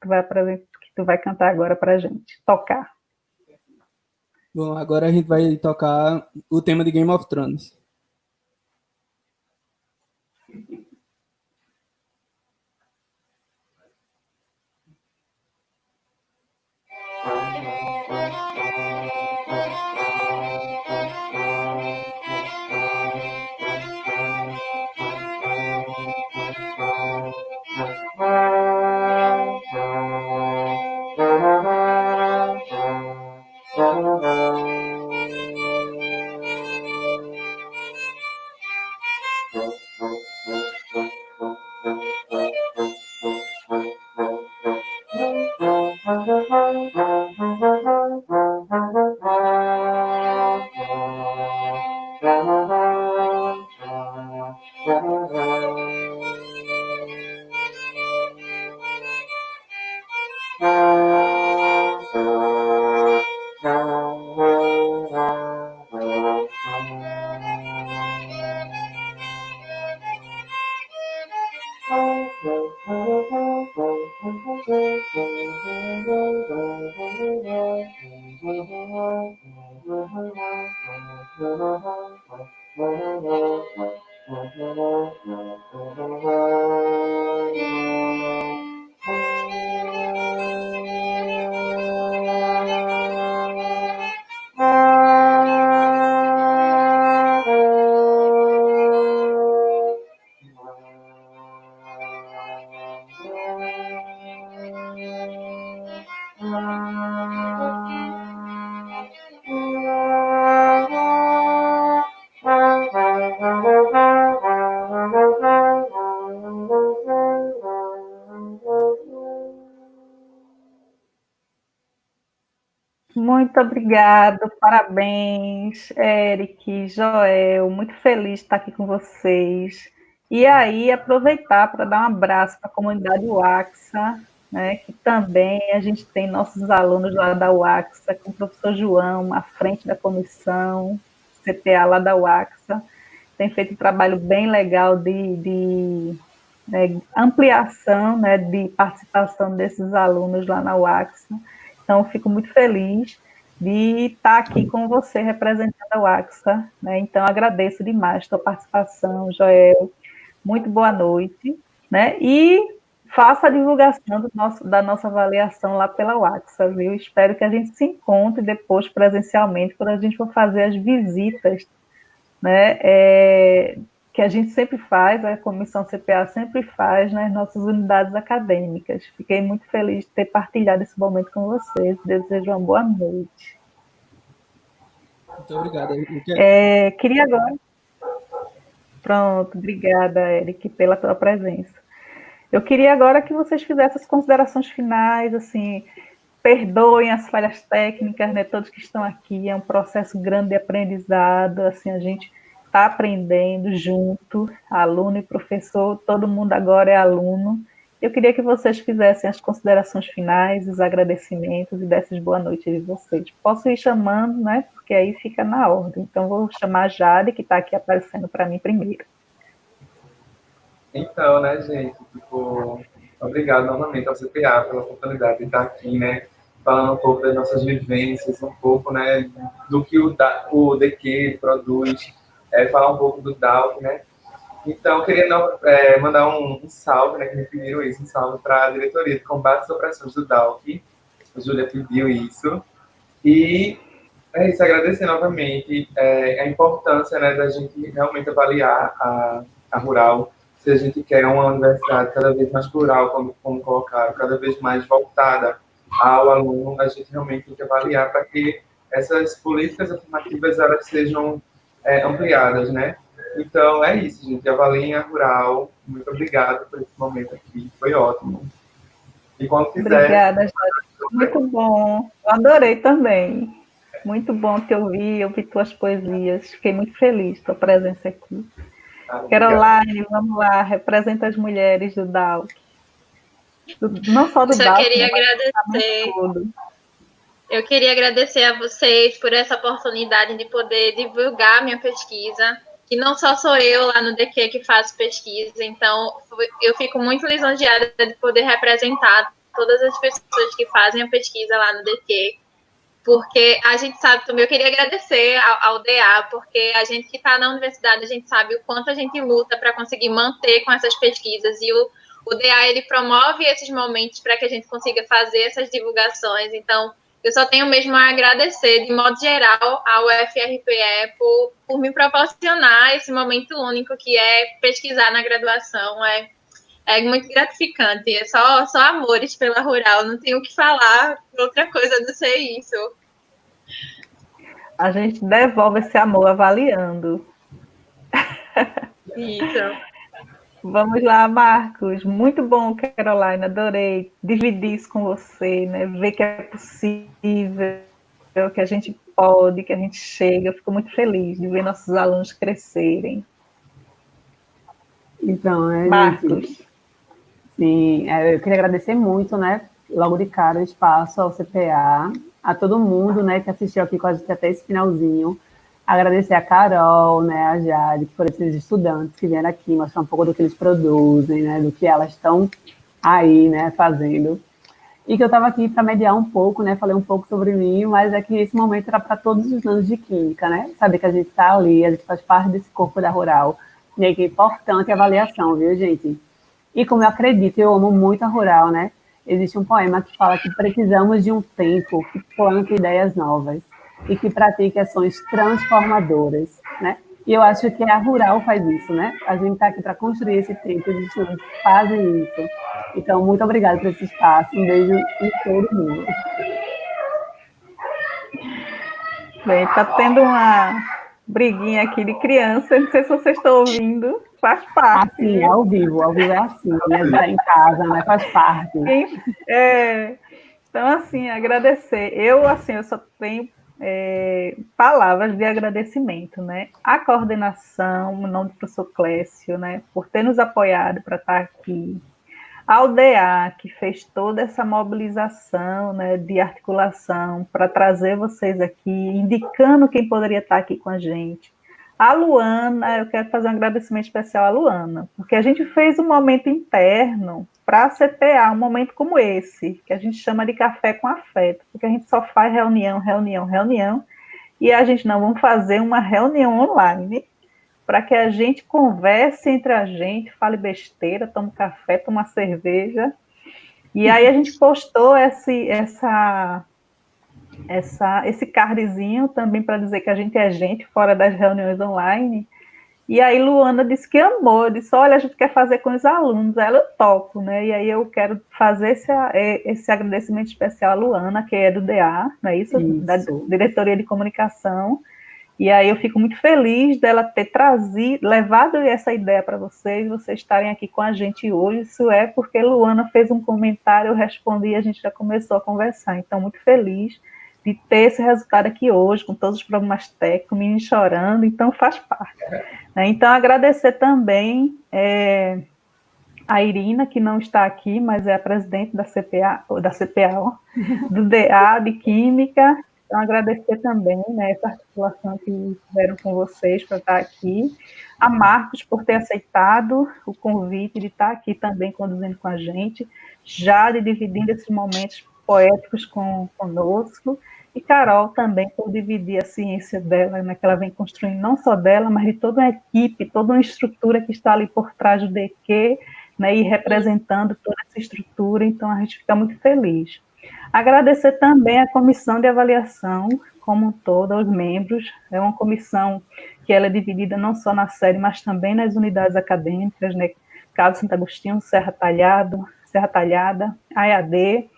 tu vai cantar agora para a gente, tocar. Bom, agora a gente vai tocar o tema de Game of Thrones. Muito obrigado, parabéns, Eric, Joel, muito feliz de estar aqui com vocês. E aí, aproveitar para dar um abraço para a comunidade UAXA, né, que também a gente tem nossos alunos lá da UAXA, com o professor João, à frente da comissão, CPA lá da UAXA, tem feito um trabalho bem legal de ampliação, né, de participação desses alunos lá na UAXA. Então, fico muito feliz de estar aqui com você, representando a UAXA, né? Então, agradeço demais a tua participação, Joel. Muito boa noite, né? E faça a divulgação da nossa avaliação lá pela UAXA, viu? Espero que a gente se encontre depois presencialmente, quando a gente for fazer as visitas, né? Que a gente sempre faz, a Comissão CPA sempre faz nas nossas unidades acadêmicas. Fiquei muito feliz de ter partilhado esse momento com vocês. Desejo uma boa noite. Muito obrigado. Queria agora... Pronto, obrigada, Eric, pela tua presença. Eu queria agora que vocês fizessem as considerações finais, assim, perdoem as falhas técnicas, né, todos que estão aqui, é um processo grande de aprendizado, assim, a gente está aprendendo junto, aluno e professor, todo mundo agora é aluno, Eu queria que vocês fizessem as considerações finais, os agradecimentos e dessem boa noite de vocês. Posso ir chamando, né? Porque aí fica na ordem. Então, vou chamar a Jade, que está aqui aparecendo para mim primeiro. Então, né, gente, tipo, obrigado novamente ao CPA pela oportunidade de estar aqui, né, falando um pouco das nossas vivências, um pouco, né, do que o DQ produz, falar um pouco do DALC, né. Então, queria mandar um salve, né, que me pediram isso, um salve para a diretoria de combate às opressões do DALC. A Júlia pediu isso. E é isso, agradecer novamente a importância, né, da gente realmente avaliar a Rural, se a gente quer uma universidade cada vez mais plural, como colocaram, cada vez mais voltada ao aluno, a gente realmente tem que avaliar para que essas políticas afirmativas elas sejam ampliadas, né? Então, é isso, gente. Avaliem a Rural. Muito obrigado por esse momento aqui. Foi ótimo. E quando quiser... Obrigada, Jade. Muito bom. Eu adorei também. Muito bom te ouvir tuas poesias. Fiquei muito feliz com a tua presença aqui. Caroline, vamos lá. Representa as mulheres do DALC. Não só do DALC, eu queria agradecer. Eu queria agradecer a vocês por essa oportunidade de poder divulgar minha pesquisa, que não só sou eu lá no DQ que faço pesquisa, então eu fico muito lisonjeada de poder representar todas as pessoas que fazem a pesquisa lá no DQ, porque a gente sabe também, eu queria agradecer ao DA, porque a gente que está na universidade, a gente sabe o quanto a gente luta para conseguir manter com essas pesquisas, e o DA, ele promove esses momentos para que a gente consiga fazer essas divulgações, então eu só tenho mesmo a agradecer, de modo geral, ao UFRPE por me proporcionar esse momento único que é pesquisar na graduação. É muito gratificante. É só amores pela Rural. Não tenho o que falar outra coisa a não ser isso. A gente devolve esse amor avaliando. Isso. Vamos lá, Marcos. Muito bom, Caroline. Adorei dividir isso com você, né? Ver que é possível, que a gente pode, que a gente chega. Eu fico muito feliz de ver nossos alunos crescerem. Então, Marcos. Gente, sim, eu queria agradecer muito, né? Logo de cara, o espaço ao CPA, a todo mundo, né, que assistiu aqui com a gente até esse finalzinho. Agradecer a Carol, né, a Jade, que foram esses estudantes que vieram aqui mostrar um pouco do que eles produzem, né, do que elas estão aí, né, fazendo. E que eu estava aqui para mediar um pouco, né, falei um pouco sobre mim, mas é que esse momento era para todos os anos de Química, né, saber que a gente está ali, a gente faz parte desse corpo da Rural, e que é importante a avaliação, viu, gente? E como eu acredito, eu amo muito a Rural, né, existe um poema que fala que precisamos de um tempo que plante ideias novas e que pratique ações transformadoras, né? E eu acho que a Rural faz isso, né? A gente está aqui para construir esse tempo, os estudantes fazem isso. Então, muito obrigada por esse espaço. Um beijo em todo mundo. Bem, está tendo uma briguinha aqui de criança, não sei se vocês estão ouvindo, faz parte. Assim, ao vivo é assim, né? Está em casa, né? Faz parte. Então, assim, agradecer. Eu só tenho palavras de agradecimento, né? A coordenação, o nome do professor Clécio, né? Por ter nos apoiado para estar aqui. Ao DA, que fez toda essa mobilização, né, de articulação para trazer vocês aqui, indicando quem poderia estar aqui com a gente. A Luana, eu quero fazer um agradecimento especial à Luana, porque a gente fez um momento interno para a CTA, um momento como esse, que a gente chama de café com afeto, porque a gente só faz reunião, e a gente não, vamos fazer uma reunião online, para que a gente converse entre a gente, fale besteira, tome café, tome uma cerveja. E aí a gente postou esse cardzinho também para dizer que a gente é gente fora das reuniões online. E aí Luana disse que amou, disse, olha, a gente quer fazer com os alunos, ela eu topo, né? E aí eu quero fazer esse agradecimento especial à Luana, que é do DA, não é isso? Da Diretoria de Comunicação. E aí eu fico muito feliz dela ter levado essa ideia para vocês estarem aqui com a gente hoje. Isso é porque Luana fez um comentário, eu respondi e a gente já começou a conversar. Então, muito feliz de ter esse resultado aqui hoje, com todos os problemas técnicos, o menino chorando, então faz parte. Então, agradecer também a Irina, que não está aqui, mas é a presidente da CPA, ó, do DA de Química. Então, agradecer também, né, essa articulação que tiveram com vocês para estar aqui. A Marcos, por ter aceitado o convite de estar aqui também conduzindo com a gente, já de dividindo esses momentos poéticos conosco. E Carol também, por dividir a ciência dela, né, que ela vem construindo, não só dela, mas de toda uma equipe, toda uma estrutura que está ali por trás do DQ, né, e representando toda essa estrutura, então a gente fica muito feliz. Agradecer também à comissão de avaliação, como um todo, aos membros, é uma comissão que ela é dividida não só na série, mas também nas unidades acadêmicas, né, Caso Santo Agostinho, Serra Talhada, AEAD,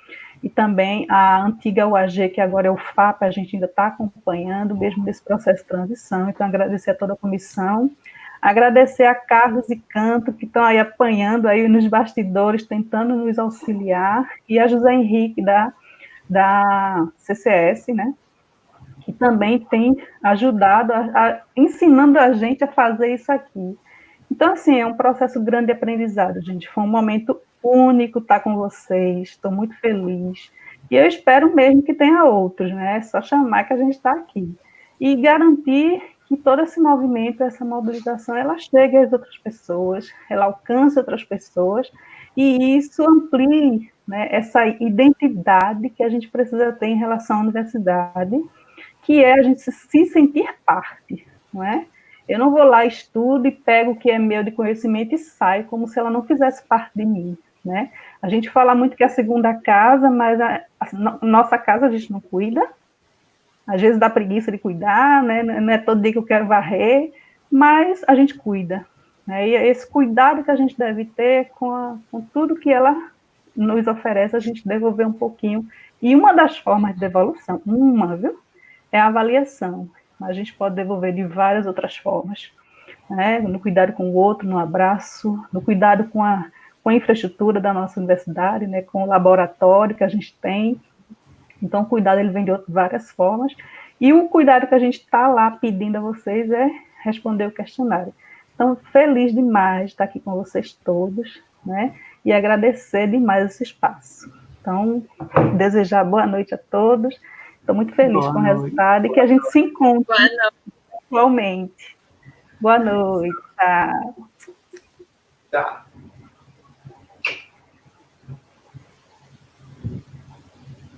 e também a antiga UAG, que agora é o FAP, a gente ainda está acompanhando, mesmo nesse processo de transição, então agradecer a toda a comissão, agradecer a Carlos e Canto, que estão aí apanhando aí nos bastidores, tentando nos auxiliar, e a José Henrique, da CCS, né, que também tem ajudado, ensinando a gente a fazer isso aqui. Então, assim, é um processo grande de aprendizado, gente. Foi um momento único estar com vocês, estou muito feliz. E eu espero mesmo que tenha outros, né? É só chamar que a gente está aqui. E garantir que todo esse movimento, essa mobilização, ela chegue às outras pessoas, ela alcance outras pessoas, e isso amplie, né, essa identidade que a gente precisa ter em relação à universidade, que é a gente se sentir parte, não é? Eu não vou lá, estudo e pego o que é meu de conhecimento e saio como se ela não fizesse parte de mim, né? A gente fala muito que é a segunda casa, mas a nossa casa a gente não cuida, às vezes dá preguiça de cuidar, né? Não é todo dia que eu quero varrer, mas a gente cuida, né? E é esse cuidado que a gente deve ter com tudo que ela nos oferece, a gente devolver um pouquinho. E uma das formas de devolução, viu? É a avaliação. A gente pode devolver de várias outras formas, né? No cuidado com o outro, no abraço, no cuidado com a infraestrutura da nossa universidade, né? Com o laboratório que a gente tem. Então, o cuidado ele vem de várias formas. E o cuidado que a gente está lá pedindo a vocês é responder o questionário. Então, feliz demais de estar aqui com vocês todos, né? E agradecer demais esse espaço. Então, desejar boa noite a todos. Estou muito feliz com o resultado e que a gente se encontre atualmente. Boa noite. Tchau. Tá.